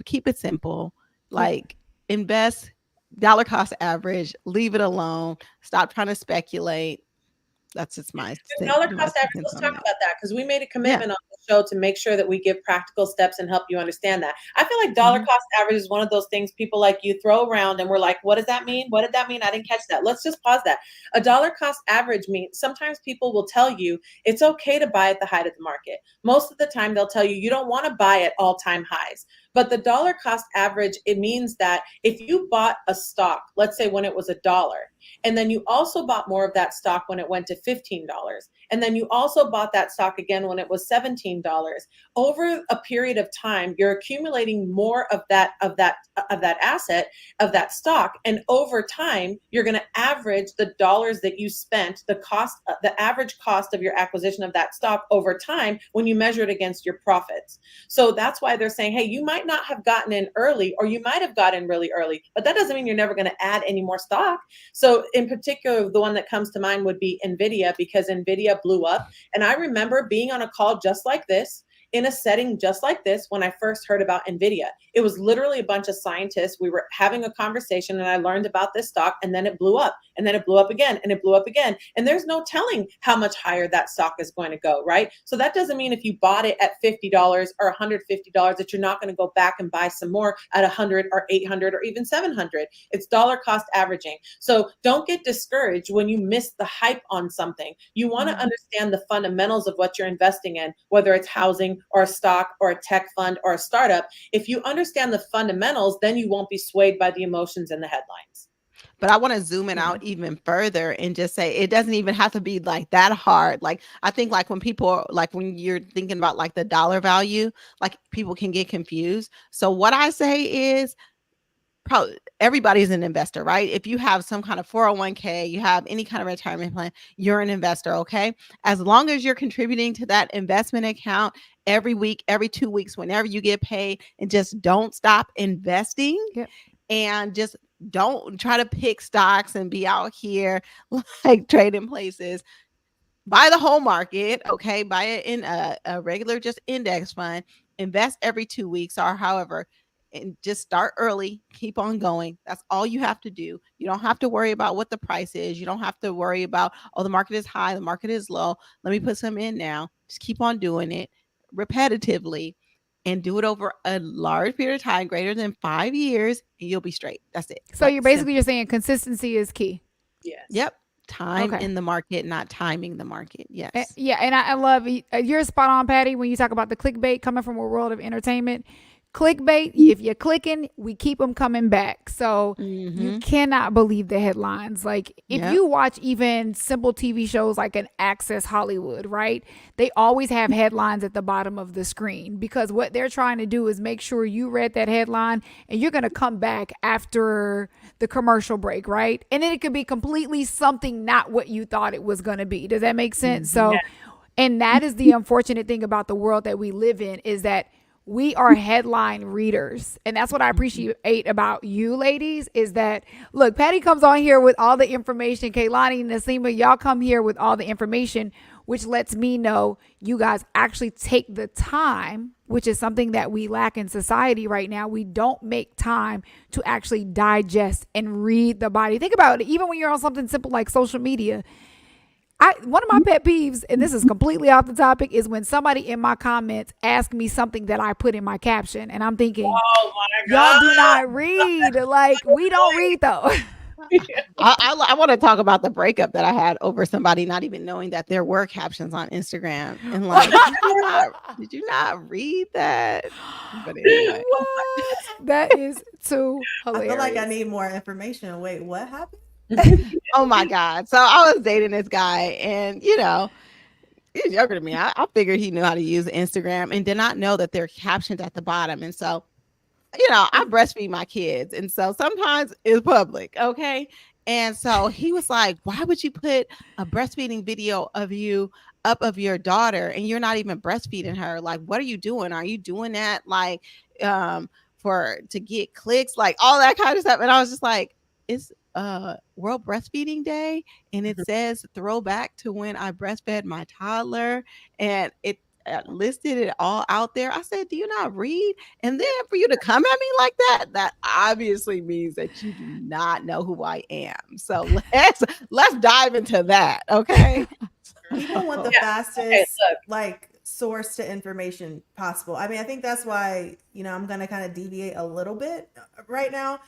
keep it simple. Like, invest dollar cost average, leave it alone, stop trying to speculate. That's just my Dollar my cost 2 average. cents Let's on talk that. about that, because we made a Yeah. commitment on the show to make sure that we give practical steps and help you understand that. I feel like dollar Mhm. cost average is one of those things people like you throw around and we're like, what does that mean? What did that mean? I didn't catch that. Let's just pause that. A dollar cost average means sometimes people will tell you it's okay to buy at the height of the market. Most of the time they'll tell you don't want to buy at all-time highs. But the dollar cost average, it means that if you bought a stock, let's say when it was $1, and then you also bought more of that stock when it went to $15, and then you also bought that stock again when it was $17, over a period of time you're accumulating more of that asset, of that stock, and over time you're going to average the dollars that you spent, the average cost of your acquisition of that stock over time when you measure it against your profits. So that's why they're saying, hey, you might not have gotten in early, or you might have gotten really early, but that doesn't mean you're never going to add any more stock. So in particular, the one that comes to mind would be Nvidia, because Nvidia blew up. And I remember being on a call just like this, in a setting just like this, when I first heard about Nvidia. It was literally a bunch of scientists. We were having a conversation and I learned about this stock, and then it blew up, and then it blew up again, and it blew up again. And there's no telling how much higher that stock is going to go, right? So that doesn't mean if you bought it at $50 or $150 that you're not going to go back and buy some more at 100 or 800 or even 700. It's dollar cost averaging. So don't get discouraged when you miss the hype on something. You want to understand the fundamentals of what you're investing in, whether it's housing or a stock or a tech fund or a startup. If you understand the fundamentals, then you won't be swayed by the emotions and the headlines. But I want to zoom it out even further and just say it doesn't even have to be like that hard. Like, I think like when you're thinking about like the dollar value, like people can get confused. So what I say is, probably everybody's an investor, right? If you have some kind of 401k, you have any kind of retirement plan, you're an investor, okay? As long as you're contributing to that investment account every week, every 2 weeks, whenever you get paid, and just don't stop investing. Yep. And just don't try to pick stocks and be out here like trading places. Buy the whole market, okay? Buy it in a regular just index fund. Invest every 2 weeks or however, and just start early, keep on going. That's all you have to do. You don't have to worry about what the price is. You don't have to worry about, oh, the market is high, the market is low. Let me put some in now. Just keep on doing it repetitively and do it over a large period of time, greater than 5 years, and you'll be straight. That's it. So you're basically just saying consistency is key. Yes. Yep. Time in the market, not timing the market. Yes. Yeah. And I love, you're spot on, Patty, when you talk about the clickbait coming from a world of entertainment. Clickbait, if you're clicking, we keep them coming back. So you cannot believe the headlines. Like if you watch even simple TV shows like an Access Hollywood, right? They always have headlines at the bottom of the screen because what they're trying to do is make sure you read that headline and you're going to come back after the commercial break, right? And then it could be completely something not what you thought it was going to be. Does that make sense? So, and that is the unfortunate thing about the world that we live in is that we are headline readers. And that's what I appreciate about you ladies is that, look, Patty comes on here with all the information. Kaylani and Nasima, y'all come here with all the information, which lets me know you guys actually take the time, which is something that we lack in society right now. We don't make time to actually digest and read the body. Think about it. Even when you're on something simple like social media, one of my pet peeves, and this is completely off the topic, is when somebody in my comments ask me something that I put in my caption, and I'm thinking, oh my God, y'all do not read. Like, we don't read though. I want to talk about the breakup that I had over somebody not even knowing that there were captions on Instagram and like, did you not read that? But anyway, that is too hilarious. I feel like I need more information. Wait, what happened? Oh my God. So I was dating this guy and, you know, he's younger than me. I figured he knew how to use Instagram and did not know that there are captions at the bottom. And so, you know, I breastfeed my kids. And so sometimes it's public. Okay. And so he was like, why would you put a breastfeeding video of you up of your daughter and you're not even breastfeeding her? Like, what are you doing? Are you doing that like to get clicks, like all that kind of stuff? And I was just like, it's World Breastfeeding Day, and it says throwback to when I breastfed my toddler, and it listed it all out there. I said, do you not read? And then for you to come at me like that obviously means that you do not know who I am. So let's dive into that, okay? People want the fastest like source to information possible. I mean, I think that's why, you know, I'm going to kind of deviate a little bit right now.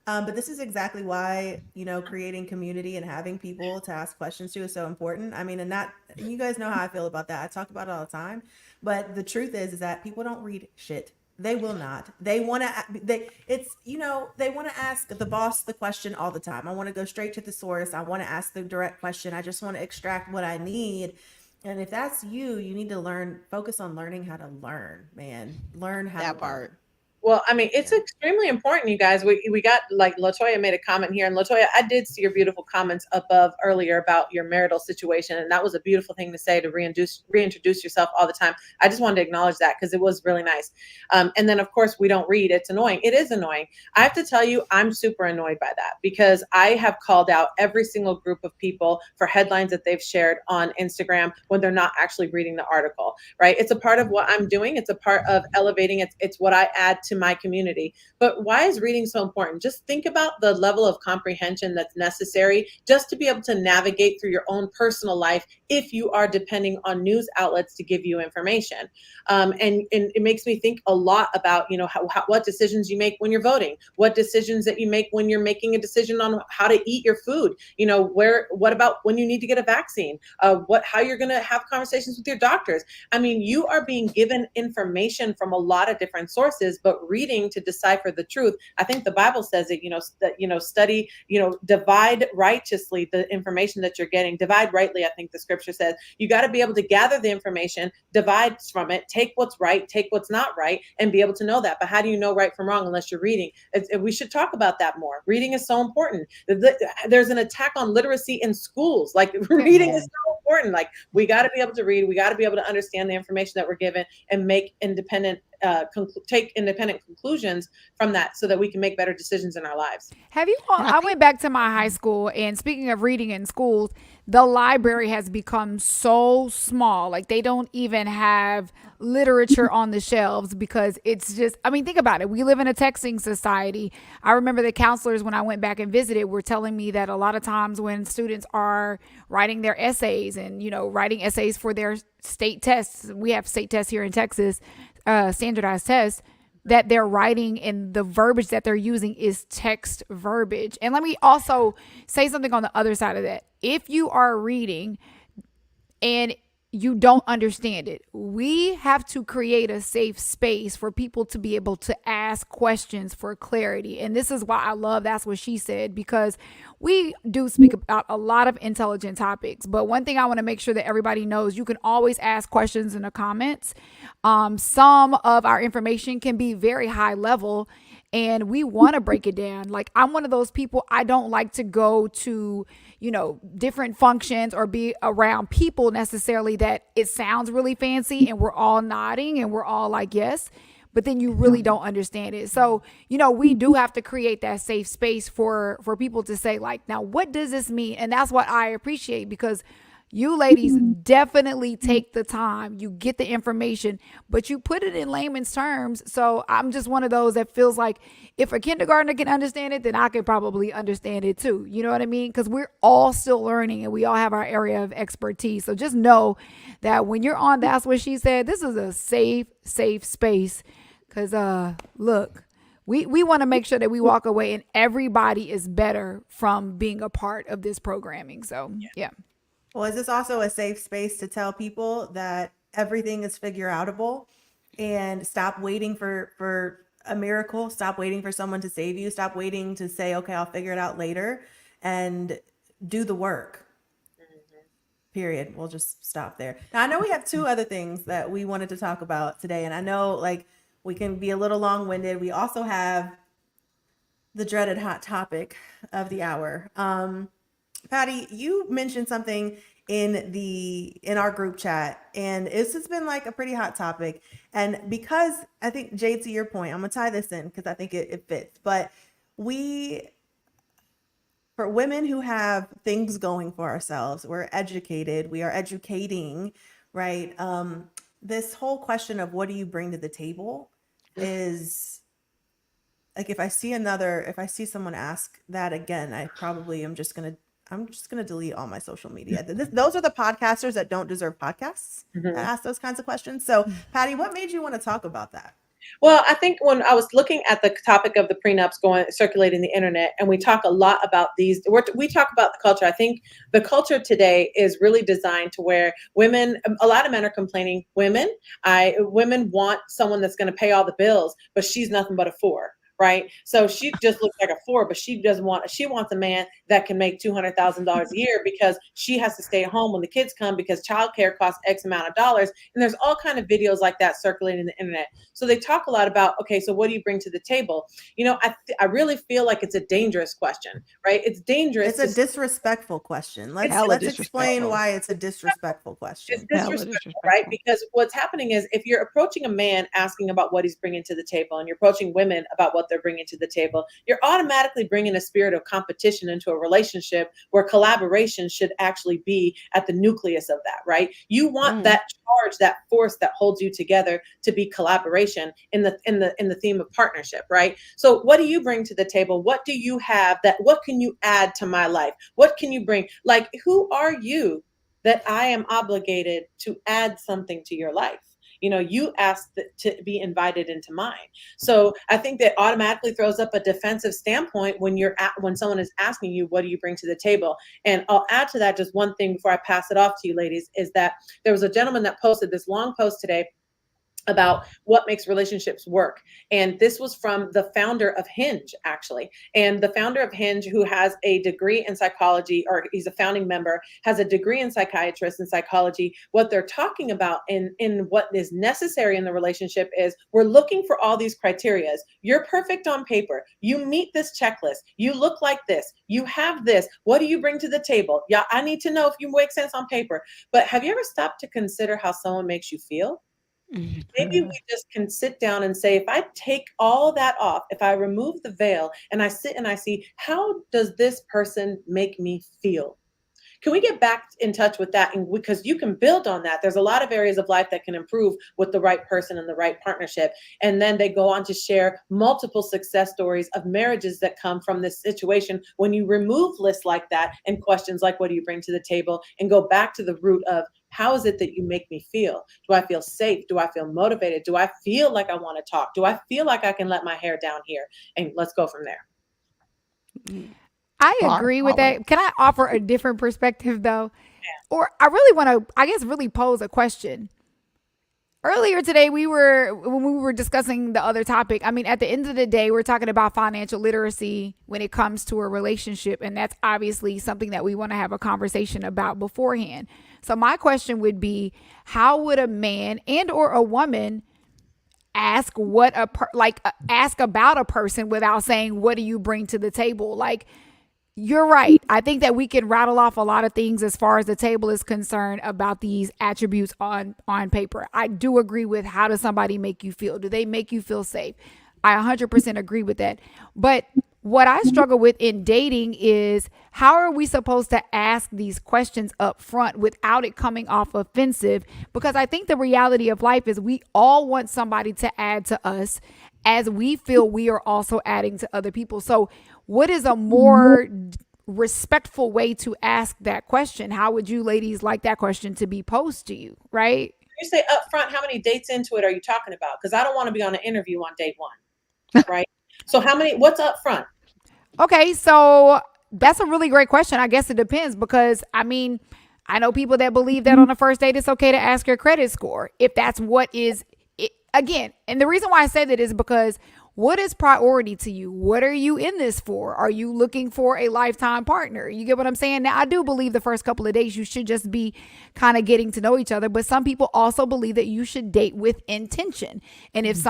But this is exactly why, you know, creating community and having people to ask questions to is so important. I mean, and that, you guys know how I feel about that. I talk about it all the time. But the truth is that people don't read shit. They will not. They want to, they want to ask the boss the question all the time. I want to go straight to the source. I want to ask the direct question. I just want to extract what I need. And if that's you, you need to focus on learning how to learn, man. Learn how to learn. Well, I mean, it's extremely important, you guys. We got, like, LaToya made a comment here. And LaToya, I did see your beautiful comments above earlier about your marital situation. And that was a beautiful thing to say, to reintroduce yourself all the time. I just wanted to acknowledge that because it was really nice. And then, of course, we don't read. It's annoying. It is annoying. I have to tell you, I'm super annoyed by that because I have called out every single group of people for headlines that they've shared on Instagram when they're not actually reading the article, right? It's a part of what I'm doing. It's a part of elevating. It's what I add to my community. But why is reading so important? Just think about the level of comprehension that's necessary just to be able to navigate through your own personal life if you are depending on news outlets to give you information. And it makes me think a lot about, you know, what decisions you make when you're voting, what decisions that you make when you're making a decision on how to eat your food, you know, what about when you need to get a vaccine, how you're going to have conversations with your doctors. I mean, you are being given information from a lot of different sources, but reading to decipher the truth. I think the Bible says it, study, divide righteously the information that you're getting, divide rightly. I think the scripture says you got to be able to gather the information, divide from it, take what's right, take what's not right, and be able to know that. But how do you know right from wrong unless you're reading? We should talk about that more. Reading is so important. There's an attack on literacy in schools. Like reading is so important. Like we got to be able to read. We got to be able to understand the information that we're given and make independent take independent conclusions from that so that we can make better decisions in our lives. Have you all, I went back to my high school, and speaking of reading in schools, the library has become so small. Like, they don't even have literature on the shelves because it's just, I mean, think about it. We live in a texting society. I remember the counselors, when I went back and visited, were telling me that a lot of times when students are writing their essays and, writing essays for their state tests, we have state tests here in Texas, standardized tests, that they're writing and the verbiage that they're using is text verbiage. And let me also say something on the other side of that. If you are reading and you don't understand it, we have to create a safe space for people to be able to ask questions for clarity. And this is why I love That's What She Said, because we do speak about a lot of intelligent topics. But one thing I want to make sure that everybody knows, you can always ask questions in the comments. Some of our information can be very high level, and we want to break it down. Like, I'm one of those people, I don't like to go to, different functions or be around people necessarily that it sounds really fancy and we're all nodding and we're all like, yes, but then you really don't understand it. So, we do have to create that safe space for people to say, like, now, what does this mean? And that's what I appreciate, because you ladies definitely take the time, you get the information, but you put it in layman's terms. So I'm just one of those that feels like if a kindergartner can understand it, then I can probably understand it too. You know what I mean? Because we're all still learning and we all have our area of expertise. So just know that when you're on That's What She Said, this is a safe space. Because look, we want to make sure that we walk away and everybody is better from being a part of this programming. So yeah. Well, is this also a safe space to tell people that everything is figure outable, and stop waiting for a miracle, stop waiting for someone to save you, stop waiting to say, okay, I'll figure it out later, and do the work. Period. We'll just stop there. Now, I know we have two other things that we wanted to talk about today, and I know, like, we can be a little long-winded. We also have the dreaded hot topic of the hour. Patty, you mentioned something in our group chat, and it's just been like a pretty hot topic. And because I think, Jade, to your point, I'm gonna tie this in because I think it fits. But for women who have things going for ourselves, we're educated, we are educating, right? This whole question of what do you bring to the table is like, if I see someone ask that again, I probably am just gonna delete all my social media. Those are the podcasters that don't deserve podcasts that ask those kinds of questions. So, Patty, what made you want to talk about that? Well, I think when I was looking at the topic of the prenups circulating the internet, and we talk a lot about these, we talk about the culture. I think the culture today is really designed to where a lot of men are complaining, women want someone that's going to pay all the bills, but she's nothing but a 4. Right. So she just looks like a 4, but she wants a man that can make $200,000 a year, because she has to stay at home when the kids come because childcare costs X amount of dollars. And there's all kind of videos like that circulating the internet. So they talk a lot about, okay, so what do you bring to the table? I really feel like it's a dangerous question, right? It's dangerous. It's a disrespectful question. Let's explain why it's a disrespectful question. It's disrespectful, right? Because what's happening is, if you're approaching a man asking about what he's bringing to the table, and you're approaching women about what they're bringing to the table, you're automatically bringing a spirit of competition into a relationship where collaboration should actually be at the nucleus of that, right? You want that charge, that force that holds you together, to be collaboration in the theme of partnership, right? So what do you bring to the table? What do you have what can you add to my life? What can you bring? Like, who are you that I am obligated to add something to your life? You asked to be invited into mine. So I think that automatically throws up a defensive standpoint when someone is asking you, what do you bring to the table? And I'll add to that just one thing before I pass it off to you ladies, is that there was a gentleman that posted this long post today about what makes relationships work. And this was from the founder of Hinge, actually. And the founder of Hinge, who has a degree in psychology, or he's a founding member, has a degree in psychiatrist and psychology. What they're talking about in what is necessary in the relationship is, we're looking for all these criterias. You're perfect on paper. You meet this checklist. You look like this. You have this. What do you bring to the table? Yeah, I need to know if you make sense on paper. But have you ever stopped to consider how someone makes you feel? Maybe we just can sit down and say, if I take all that off, if I remove the veil and I sit and I see, how does this person make me feel? Can we get back in touch with that? And because you can build on that, there's a lot of areas of life that can improve with the right person and the right partnership. And then they go on to share multiple success stories of marriages that come from this situation. When you remove lists like that and questions like, what do you bring to the table? And go back to the root of, how is it that you make me feel? Do I feel safe? Do I feel motivated? Do I feel like I want to talk? Do I feel like I can let my hair down here? And let's go from there. I agree with that. Can I offer a different perspective though? Yeah. Or I really want to, I guess, really pose a question. Earlier today, when we were discussing the other topic, I mean, at the end of the day, we're talking about financial literacy when it comes to a relationship. And that's obviously something that we want to have a conversation about beforehand. So my question would be, how would a man and or a woman ask ask about a person without saying, what do you bring to the table? Like, you're right. I think that we can rattle off a lot of things as far as the table is concerned about these attributes on paper. I do agree with, how does somebody make you feel? Do they make you feel safe? I 100% agree with that. But what I struggle with in dating is, how are we supposed to ask these questions up front without it coming off offensive? Because I think the reality of life is we all want somebody to add to us as we feel we are also adding to other people. So what is a more respectful way to ask that question? How would you ladies like that question to be posed to you, right? You say up front, how many dates into it are you talking about? Because I don't want to be on an interview on date one, right? So what's up front? Okay, so that's a really great question. I guess it depends, because I mean, I know people that believe that on the first date, it's okay to ask your credit score. If that's what is it, again, and the reason why I say that is because, what is priority to you? What are you in this for? Are you looking for a lifetime partner? You get what I'm saying? Now, I do believe the first couple of days you should just be kind of getting to know each other. But some people also believe that you should date with intention. And if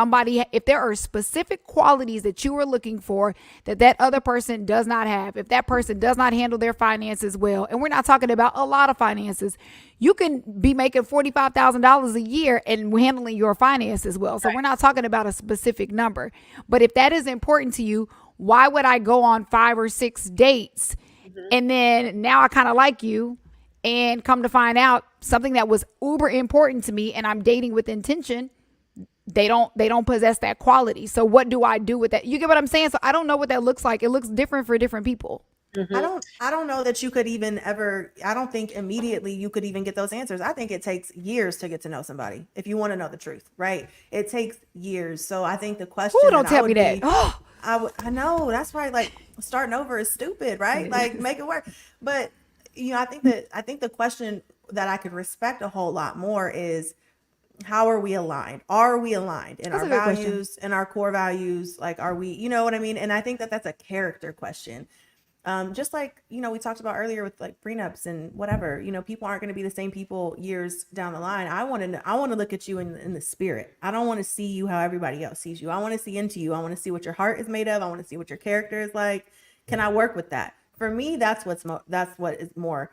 there are specific qualities that you are looking for that other person does not have, if that person does not handle their finances well, and we're not talking about a lot of finances, you can be making $45,000 a year and handling your finances well. So we're not talking about a specific number. But if that is important to you, why would I go on 5 or 6 dates and then now I kind of like you, and come to find out something that was uber important to me and I'm dating with intention, they don't possess that quality. So what do I do with that? You get what I'm saying? So I don't know what that looks like. It looks different for different people. Mm-hmm. I don't know that you could even I don't think immediately you could even get those answers. I think it takes years to get to know somebody. If you want to know the truth, right? It takes years. So I think the question, don't tell me that. I know, that's why, like, starting over is stupid, right? Like, make it work. But I think the question that I could respect a whole lot more is, how are we aligned? Are we aligned in our values, in our core values? Like, are we, you know what I mean? And I think that that's a character question. Just like, we talked about earlier with like prenups and whatever, people aren't going to be the same people years down the line. I want to look at you in the spirit. I don't want to see you how everybody else sees you. I want to see into you. I want to see what your heart is made of. I want to see what your character is like. Can I work with that? For me, that's what is more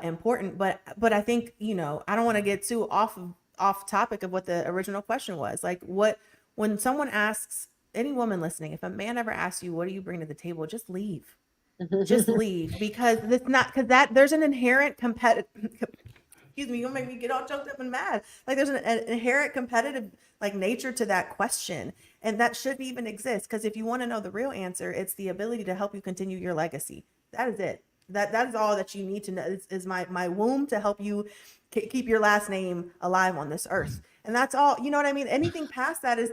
important. But I think, I don't want to get too off topic of what the original question was. Like, when someone asks, any woman listening, if a man ever asks you, what do you bring to the table? Just leave. Just leave, because there's an inherent competitive, excuse me, you'll make me get all choked up and mad. Like, there's an inherent competitive like nature to that question, and that shouldn't even exist. Because if you want to know the real answer, it's the ability to help you continue your legacy. That is it. That is all that you need to know, is my womb to help you keep your last name alive on this earth. And that's all, you know what I mean? Anything past that is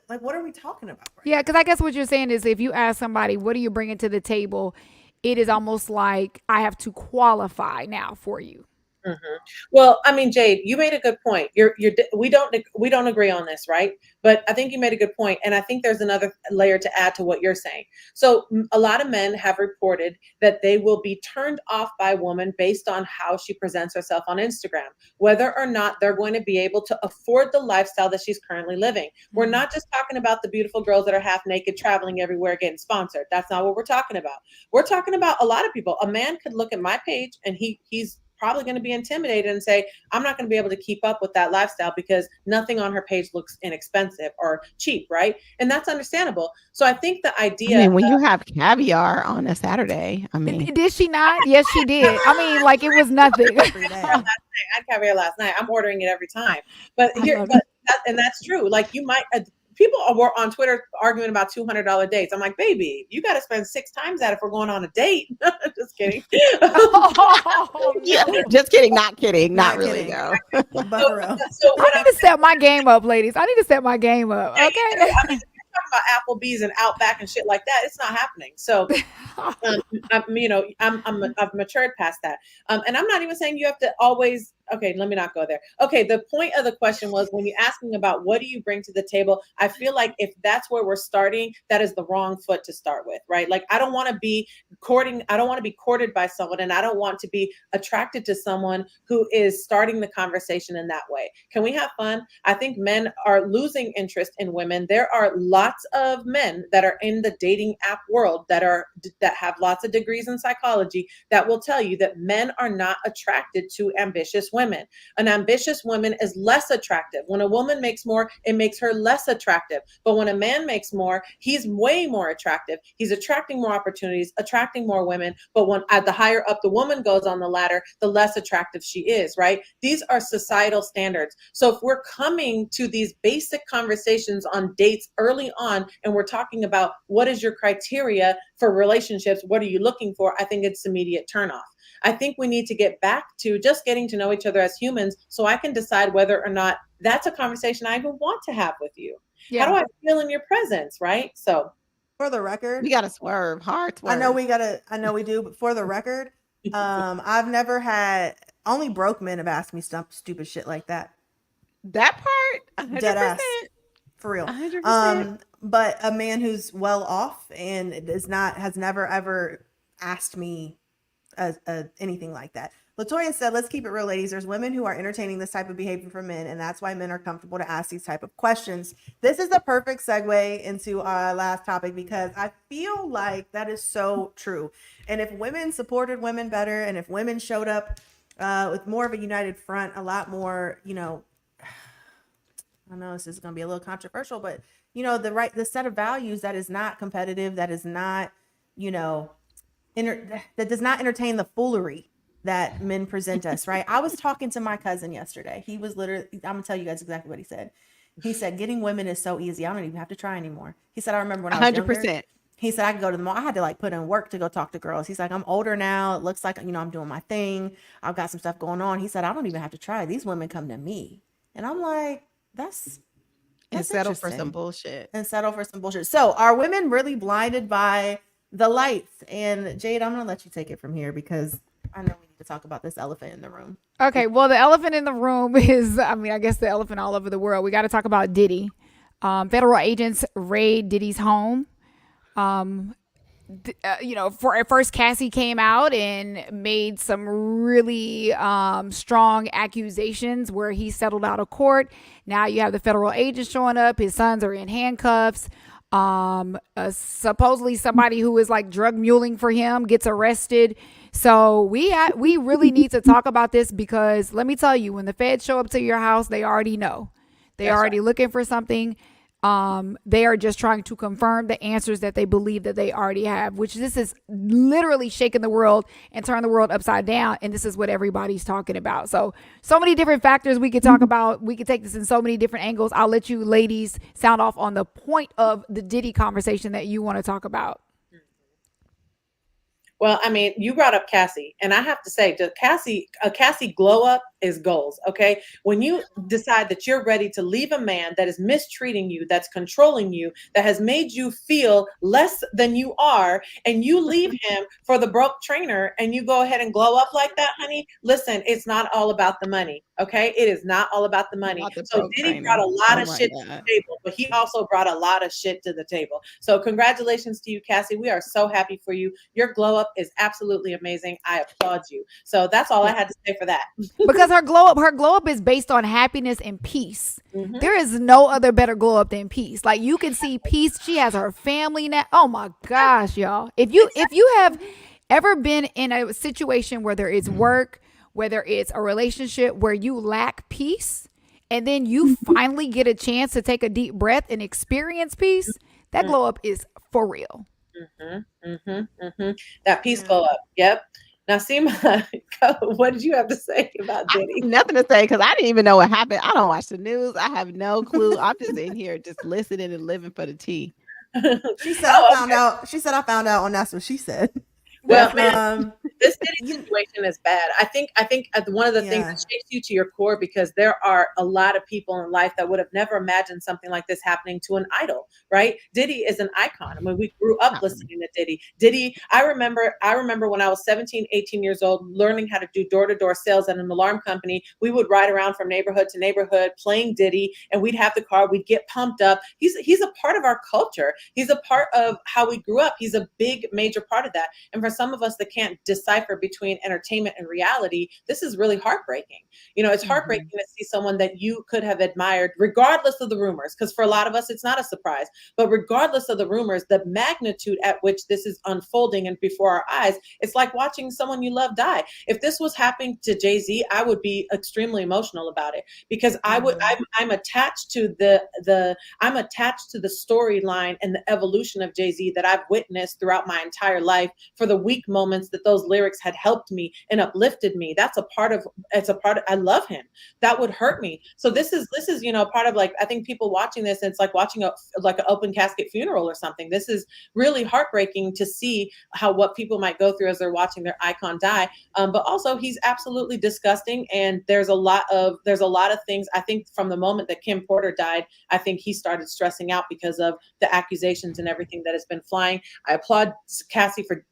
like, what are we talking about? Right? Yeah, because I guess what you're saying is, if you ask somebody, what are you bringing to the table? It is almost like I have to qualify now for you. Mm-hmm. Well, I mean, Jade, you made a good point. We don't agree on this, right? But I think you made a good point, and I think there's another layer to add to what you're saying. So a lot of men have reported that they will be turned off by a woman based on how she presents herself on Instagram, whether or not they're going to be able to afford the lifestyle that she's currently living. Mm-hmm. We're not just talking about the beautiful girls that are half naked traveling everywhere getting sponsored. That's not what we're talking about. We're talking about a lot of people. A man could look at my page and he's probably going to be intimidated and say, I'm not going to be able to keep up with that lifestyle because nothing on her page looks inexpensive or cheap, right? And that's understandable. So I think the idea, I mean, when you have caviar on a Saturday, I mean, did she not? Yes, she did. I mean, like it was nothing. Every day. I had caviar last night. I'm ordering it every time. But and that's true. Like you might, people are on Twitter arguing about $200 dates. I'm like, baby, you got to spend 6 times that if we're going on a date. Just kidding. Oh, yeah, just kidding, not kidding, not really kidding. though. But for real. So I need to step my game up, ladies. I need to step my game up. Okay. I mean, talking about Applebee's and Outback and shit like that, it's not happening. So, I've matured past that. And I'm not even saying you have to always. Okay, let me not go there. Okay, the point of the question was when you're asking about what do you bring to the table, I feel like if that's where we're starting, that is the wrong foot to start with, right? Like I don't want to be courted by someone, and I don't want to be attracted to someone who is starting the conversation in that way. Can we have fun? I think men are losing interest in women. There are lots of men that are in the dating app world that have lots of degrees in psychology that will tell you that men are not attracted to ambitious women. An ambitious woman is less attractive. When a woman makes more, it makes her less attractive. But when a man makes more, he's way more attractive. He's attracting more opportunities, attracting more women. But when the higher up the woman goes on the ladder, the less attractive she is, right? These are societal standards. So if we're coming to these basic conversations on dates early on, and we're talking about what is your criteria for relationships, what are you looking for? I think it's immediate turnoff. I think we need to get back to just getting to know each other as humans so I can decide whether or not that's a conversation I even want to have with you. Yeah. How do I feel in your presence, right? So for the record, we got to swerve, hard swerve. I know we do, but for the record, I've never had, only broke men have asked me stupid shit like that. That part, 100%. Dead ass. For real. 100%. But a man who's well off and has never ever asked me anything like that. Latoya said, let's keep it real, ladies. There's women who are entertaining this type of behavior from men, and that's why men are comfortable to ask these type of questions. This is a perfect segue into our last topic because I feel like that is so true. And if women supported women better, and if women showed up with more of a united front, a lot more, I know this is going to be a little controversial, but the set of values that is not competitive, that is not, that does not entertain the foolery that men present us, right? I was talking to my cousin yesterday. He was literally, I'm gonna tell you guys exactly what he said. He said, getting women is so easy. I don't even have to try anymore. He said, I remember when I was 100%. Younger, he said, I could go to the mall. I had to put in work to go talk to girls. He's like, I'm older now. It looks like, I'm doing my thing. I've got some stuff going on. He said, I don't even have to try. These women come to me. And I'm like, that's and settle for some bullshit. So are women really blinded by the lights? And Jade, I'm going to let you take it from here because I know we need to talk about this elephant in the room. Okay. Well, the elephant in the room is, I guess the elephant all over the world. We got to talk about Diddy. Federal agents raid Diddy's home. At first Cassie came out and made some really strong accusations where he settled out of court. Now you have the federal agents showing up. His sons are in handcuffs. Supposedly somebody who is drug muling for him gets arrested. So we really need to talk about this because let me tell you, when the feds show up to your house, they already know. They're already looking for something. They are just trying to confirm the answers that they believe that they already have, which this is literally shaking the world and turn the world upside down. And this is what everybody's talking about. So many different factors we could talk about. We could take this in so many different angles. I'll let you ladies sound off on the point of the Diddy conversation that you want to talk about. Well, you brought up Cassie, and I have to say, a Cassie glow up is goals. Okay. When you decide that you're ready to leave a man that is mistreating you, that's controlling you, that has made you feel less than you are, and you leave him for the broke trainer and you go ahead and glow up like that, honey, listen, it's not all about the money. Okay. It is not all about the money. So Diddy brought a lot of shit to the table, but he also brought a lot of shit to the table. So congratulations to you, Cassie. We are so happy for you. Your glow up is absolutely amazing. I applaud you. So that's all I had to say for that. Because her glow up is based on happiness and peace. Mm-hmm. There is no other better glow up than peace. You can see peace. She has her family now. Oh my gosh, y'all. If you have ever been in a situation where there is work, whether it's a relationship where you lack peace and then you finally get a chance to take a deep breath and experience peace, that glow up is for real. That peace glow up. Yep. Now, Seema, what did you have to say about Diddy? Nothing to say because I didn't even know what happened. I don't watch the news. I have no clue. I'm just in here just listening and living for the tea. She said I found out. She said I found out, and that's what she said. Well, man, this Diddy situation is bad. I think one of the things that shakes you to your core, because there are a lot of people in life that would have never imagined something like this happening to an idol, right? Diddy is an icon. I mean, we grew up listening to Diddy. Diddy, I remember when I was 17, 18 years old, learning how to do door-to-door sales at an alarm company. We would ride around from neighborhood to neighborhood playing Diddy, and we'd have the car, we'd get pumped up. He's a part of our culture. He's a part of how we grew up. He's a big, major part of that. And for some of us that can't decipher between entertainment and reality, this is really heartbreaking. You know, it's heartbreaking to see someone that you could have admired, regardless of the rumors, because for a lot of us, it's not a surprise, but regardless of the rumors, the magnitude at which this is unfolding and before our eyes, it's like watching someone you love die. If this was happening to Jay-Z, I would be extremely emotional about it, because I'm attached to I'm attached to the storyline and the evolution of Jay-Z that I've witnessed throughout my entire life, for the weak moments that those lyrics had helped me and uplifted me. It's a part of, I love him. That would hurt me. So this is, you know, part of, like, I think people watching this, it's like watching an open casket funeral or something. This is really heartbreaking to see what people might go through as they're watching their icon die. But also, he's absolutely disgusting. And there's a lot of things. I think from the moment that Kim Porter died, I think he started stressing out because of the accusations and everything that has been flying. I applaud Cassie for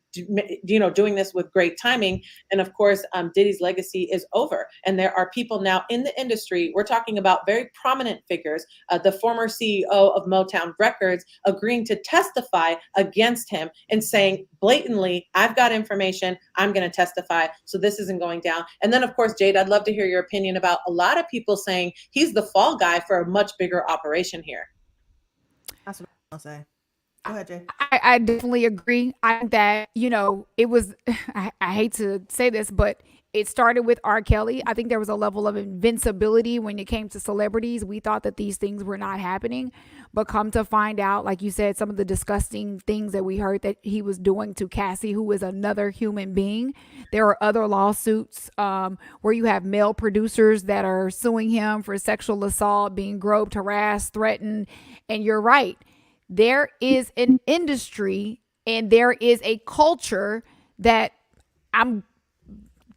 doing this with great timing. And of course, Diddy's legacy is over. And there are people now in the industry, we're talking about very prominent figures, the former CEO of Motown Records, agreeing to testify against him and saying blatantly, I've got information, I'm going to testify, so this isn't going down. And then, of course, Jade, I'd love to hear your opinion about a lot of people saying he's the fall guy for a much bigger operation here. That's what I'll say. Go ahead, Jay. I definitely agree. I think that, it was, I hate to say this, but it started with R. Kelly. I think there was a level of invincibility when it came to celebrities. We thought that these things were not happening, but come to find out, like you said, some of the disgusting things that we heard that he was doing to Cassie, who is another human being. There are other lawsuits where you have male producers that are suing him for sexual assault, being groped, harassed, threatened. And you're right. There is an industry and there is a culture that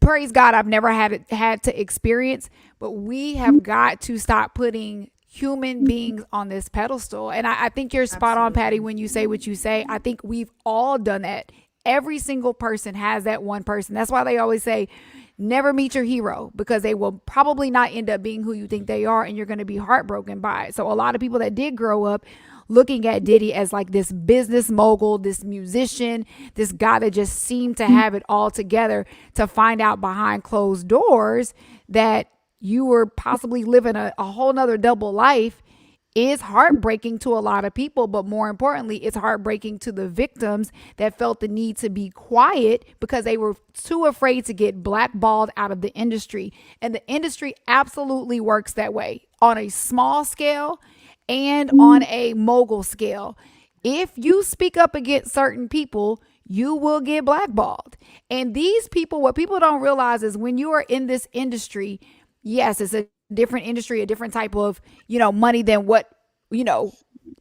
praise God, I've never had to experience, but we have got to stop putting human beings on this pedestal. And I think you're spot on, Patty, when you say what you say. I think we've all done that. Every single person has that one person. That's why they always say, never meet your hero, because they will probably not end up being who you think they are, and you're going to be heartbroken by it. So a lot of people that did grow up looking at Diddy as like this business mogul, this musician, this guy that just seemed to have it all together, to find out behind closed doors that you were possibly living a whole nother double life, is heartbreaking to a lot of people. But more importantly, it's heartbreaking to the victims that felt the need to be quiet because they were too afraid to get blackballed out of the industry. And the industry absolutely works that way on a small scale and on a mogul scale. If you speak up against certain people, you will get blackballed. And these people, what people don't realize is when you are in this industry, yes, it's a different industry, a different type of, money than what,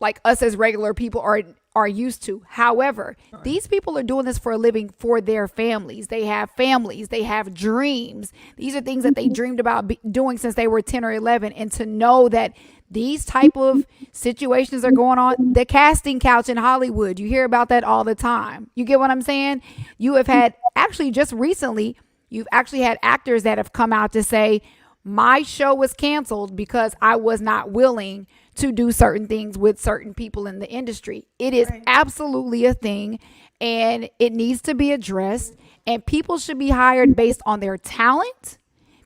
like us as regular people are used to. However, these people are doing this for a living for their families. They have families, they have dreams. These are things that they dreamed about doing since they were 10 or 11. And to know that these type of situations are going on, the casting couch in Hollywood, you hear about that all the time. You get what I'm saying? You have had, actually just recently, you've actually had actors that have come out to say, my show was canceled because I was not willing to do certain things with certain people in the industry. It is absolutely a thing, and it needs to be addressed, and people should be hired based on their talent.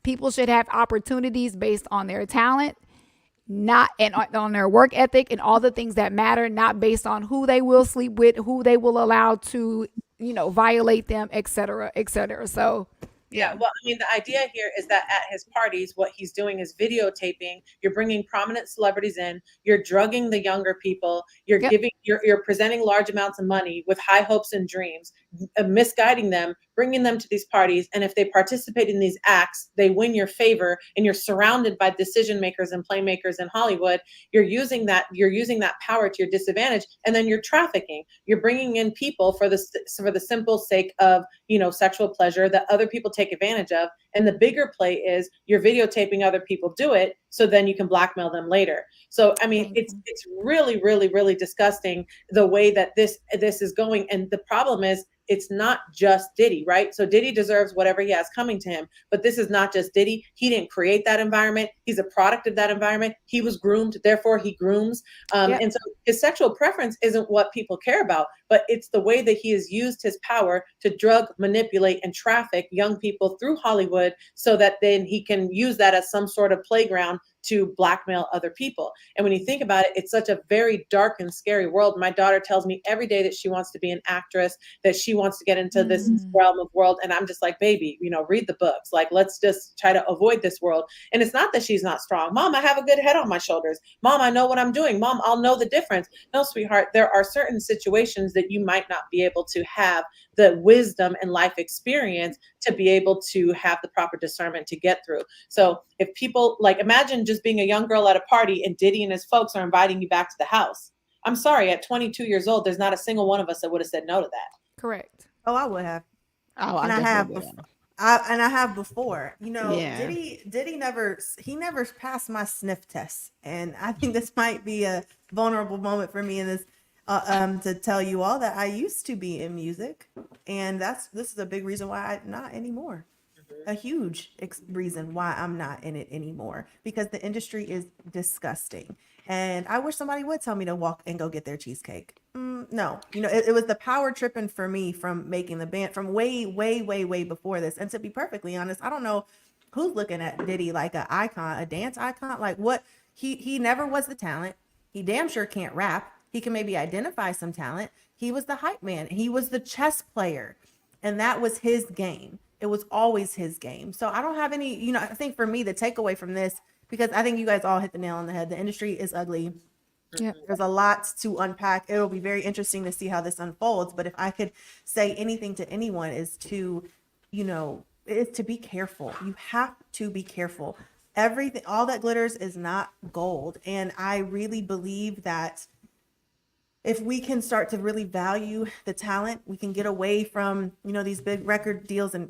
People should have opportunities based on their talent, not and on their work ethic and all the things that matter, not based on who they will sleep with, who they will allow to, violate them, et cetera, et cetera. So Yeah, well, I mean, the idea here is that at his parties, what he's doing is videotaping. You're bringing prominent celebrities in. You're drugging the younger people. You're Yep. giving. You're presenting large amounts of money with high hopes and dreams, misguiding them, bringing them to these parties. And if they participate in these acts, they win your favor, and you're surrounded by decision makers and playmakers in Hollywood. You're using that. You're using that power to your disadvantage, and then you're trafficking. You're bringing in people for the simple sake of sexual pleasure that other people take advantage of. And the bigger play is you're videotaping other people do it, so then you can blackmail them later. So I mean, it's really, really, really disgusting the way that this is going. And the problem is, it's not just Diddy, right? So Diddy deserves whatever he has coming to him, but this is not just Diddy. He didn't create that environment. He's a product of that environment. He was groomed, therefore he grooms. And so his sexual preference isn't what people care about, but it's the way that he has used his power to drug, manipulate, and traffic young people through Hollywood, so that then he can use that as some sort of playground to blackmail other people. And when you think about it, it's such a very dark and scary world. My daughter tells me every day that she wants to be an actress, that she wants to get into this realm of world. And I'm just like, baby, read the books. Like, let's just try to avoid this world. And it's not that she's not strong. Mom, I have a good head on my shoulders. Mom, I know what I'm doing. Mom, I'll know the difference. No, sweetheart, there are certain situations that you might not be able to have the wisdom and life experience to be able to have the proper discernment to get through. So if people, like, imagine just being a young girl at a party and Diddy and his folks are inviting you back to the house. I'm sorry, at 22 years old, there's not a single one of us that would have said no to that. Correct. Oh, I would have. Oh, And I have before. I have before. Yeah. Diddy never passed my sniff test, and I think this might be a vulnerable moment for me in this to tell you all that I used to be in music, and this is a big reason why I'm not anymore. A huge reason why I'm not in it anymore, because the industry is disgusting. And I wish somebody would tell me to walk and go get their cheesecake. No, it was the power tripping for me from making the band from way, way, way, way before this. And to be perfectly honest, I don't know who's looking at Diddy like an icon, a dance icon. Like, what? He never was the talent. He damn sure can't rap. He can maybe identify some talent. He was the hype man. He was the chess player. And that was his game. It was always his game. So I don't have any, I think for me, the takeaway from this, because I think you guys all hit the nail on the head. The industry is ugly. Yeah. There's a lot to unpack. It'll be very interesting to see how this unfolds. But if I could say anything to anyone, is to be careful. You have to be careful. Everything, all that glitters is not gold. And I really believe that if we can start to really value the talent, we can get away from, these big record deals and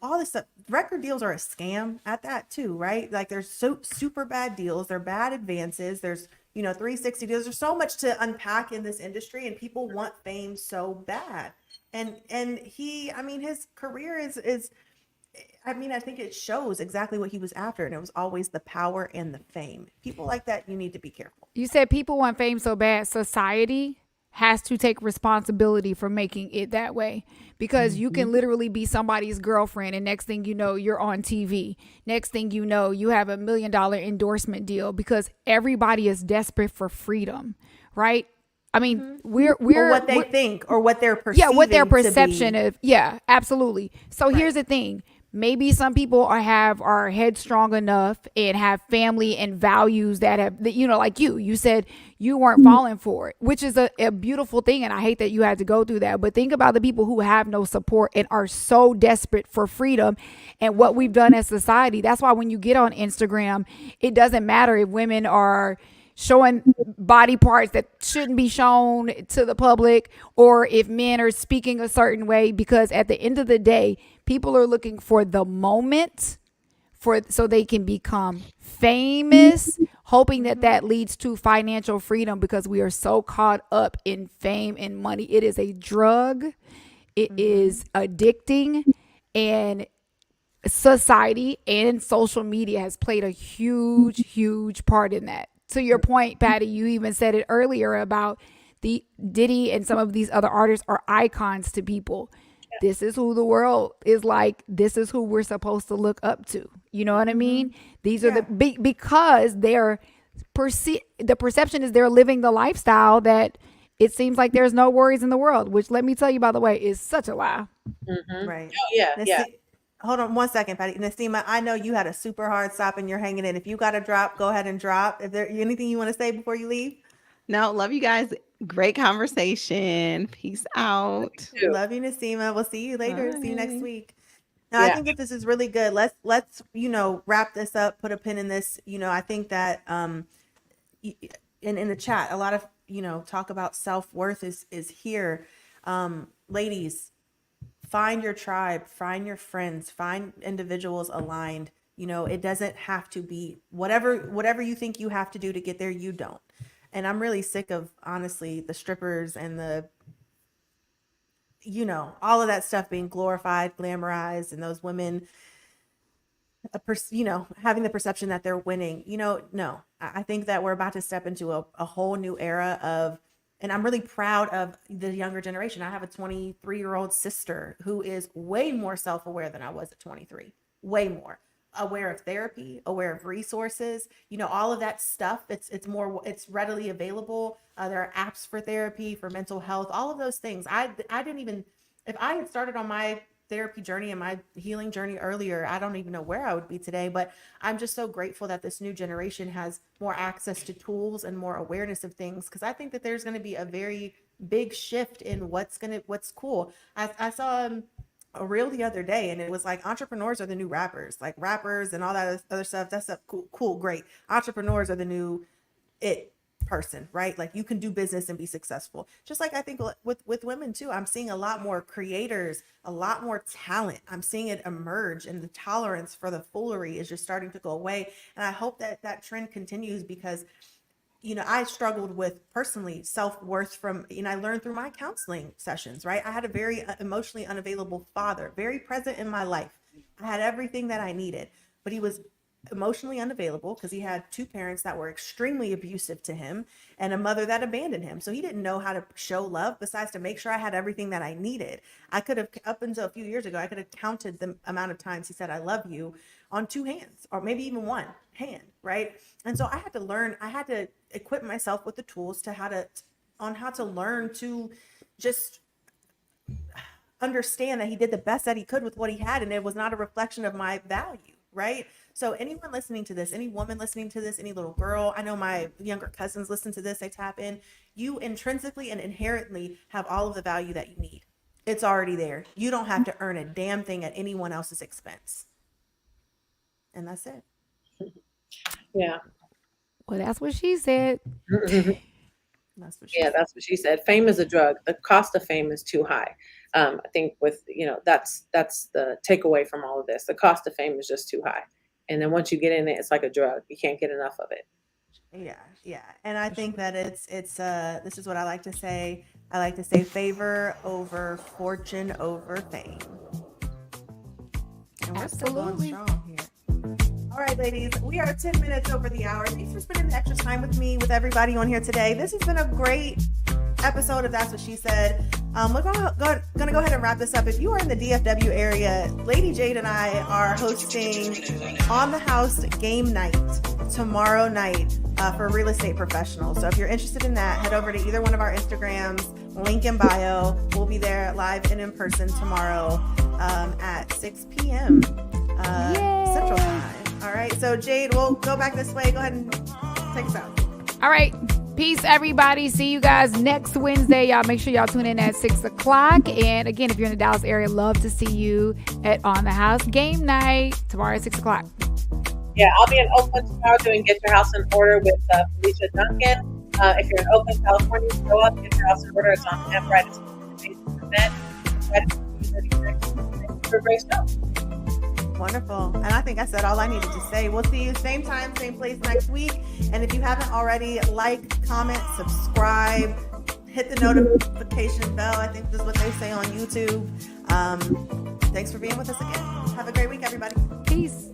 all this stuff. Record deals are a scam at that too, right? Like, there's so super bad deals. They're bad advances. There's, 360 deals. There's so much to unpack in this industry, and people want fame so bad. And his career is I think it shows exactly what he was after, and it was always the power and the fame. People like that, you need to be careful. You said people want fame so bad. Society has to take responsibility for making it that way, because you can literally be somebody's girlfriend, and next thing you know, you're on TV. Next thing you know, you have $1 million endorsement deal, because everybody is desperate for freedom, right? I mean, we're or what they think, or what they're perceiving. Yeah, what their perception of. Yeah, absolutely. So here's the thing. Maybe some people are headstrong enough and have family and values that have, like you said you weren't falling for it, which is a beautiful thing. And I hate that you had to go through that. But think about the people who have no support and are so desperate for freedom and what we've done as society. That's why when you get on Instagram, it doesn't matter if women are showing body parts that shouldn't be shown to the public, or if men are speaking a certain way, because at the end of the day, people are looking for the moment so they can become famous, hoping that leads to financial freedom, because we are so caught up in fame and money. It is a drug. It is addicting, and society and social media has played a huge part in that. To your point, Patty, you even said it earlier about the Diddy and some of these other artists are icons to people. This is who the world is like. This is who we're supposed to look up to. You know what I mean? These are because they're the perception is they're living the lifestyle that it seems like there's no worries in the world, which, let me tell you, by the way, is such a lie. Right. Oh, yeah. hold on 1 second, Patty. Nasima, I know you had a super hard stop and you're hanging in. If you got to drop, go ahead and drop. If there anything you want to say before you leave? No, love you guys. Great conversation. Peace out. Love you, Nasima. We'll see you later. Bye. See you next week. Now, I think that this is really good. Let's wrap this up, put a pin in this. I think that in the chat, a lot of talk about self-worth is here. Ladies, find your tribe, find your friends, find individuals aligned. It doesn't have to be whatever you think you have to do to get there, you don't. And I'm really sick of, honestly, the strippers and the all of that stuff being glorified, glamorized, and those women, having the perception that they're winning. No, I think that we're about to step into a whole new era of, and I'm really proud of the younger generation. I have a 23-year-old sister who is way more self-aware than I was at 23, way more aware of therapy, aware of resources, all of that stuff. It's readily available. There are apps for therapy, for mental health, all of those things. I didn't even, if I had started on my therapy journey and my healing journey earlier, I don't even know where I would be today. But I'm just so grateful that this new generation has more access to tools and more awareness of things, because I think that there's going to be a very big shift in what's cool. I saw a reel the other day, and it was like, entrepreneurs are the new rappers, like rappers and all that other stuff. That's stuff cool, great. Entrepreneurs are the new it person, right? Like, you can do business and be successful. Just like I think with women too, I'm seeing a lot more creators, a lot more talent. I'm seeing it emerge, and the tolerance for the foolery is just starting to go away. And I hope that trend continues, because I struggled with personally self-worth I learned through my counseling sessions, right? I had a very emotionally unavailable father, very present in my life. I had everything that I needed, but he was emotionally unavailable because he had two parents that were extremely abusive to him and a mother that abandoned him. So he didn't know how to show love besides to make sure I had everything that I needed. I could have, up until a few years ago, I could have counted the amount of times he said, "I love you," on two hands, or maybe even one hand, right? And so I had to equip myself with the tools how to learn to just understand that he did the best that he could with what he had, and it was not a reflection of my value, right? So anyone listening to this, any woman listening to this, any little girl, I know my younger cousins listen to this, they tap in. You intrinsically and inherently have all of the value that you need. It's already there. You don't have to earn a damn thing at anyone else's expense. And that's it. Yeah. Well, that's what she said. That's what she said. Fame is a drug. The cost of fame is too high. I think that's the takeaway from all of this. The cost of fame is just too high. And then once you get in it, it's like a drug. You can't get enough of it. Yeah. And I think that it's this is what I like to say. I like to say favor over fortune over fame. And we're still going strong here. All right, ladies, we are 10 minutes over the hour. Thanks for spending the extra time with me, with everybody on here today. This has been a great episode of That's What She Said. We're gonna go ahead and wrap this up. If you are in the DFW area, Lady Jade and I are hosting On the House game night tomorrow night for real estate professionals. So if you're interested in that, head over to either one of our Instagrams, link in bio. We'll be there live and in person tomorrow at 6 p.m. Central Time. All right, so Jade, we'll go back this way. Go ahead and take us out. All right. Peace, everybody. See you guys next Wednesday. Y'all make sure y'all tune in at 6 o'clock. And again, if you're in the Dallas area, love to see you at On the House game night tomorrow at 6 o'clock. Yeah, I'll be in Oakland tomorrow doing Get Your House in Order with Felicia Duncan. If you're in Oakland, California, go up, Get Your House in Order. It's on Eventbrite. It's an amazing event. It's a great show. Wonderful. And I think I said all I needed to say. We'll see you same time, same place next week. And if you haven't already, like, comment, subscribe, hit the notification bell. I think this is what they say on YouTube. Thanks for being with us again. Have a great week, everybody. Peace.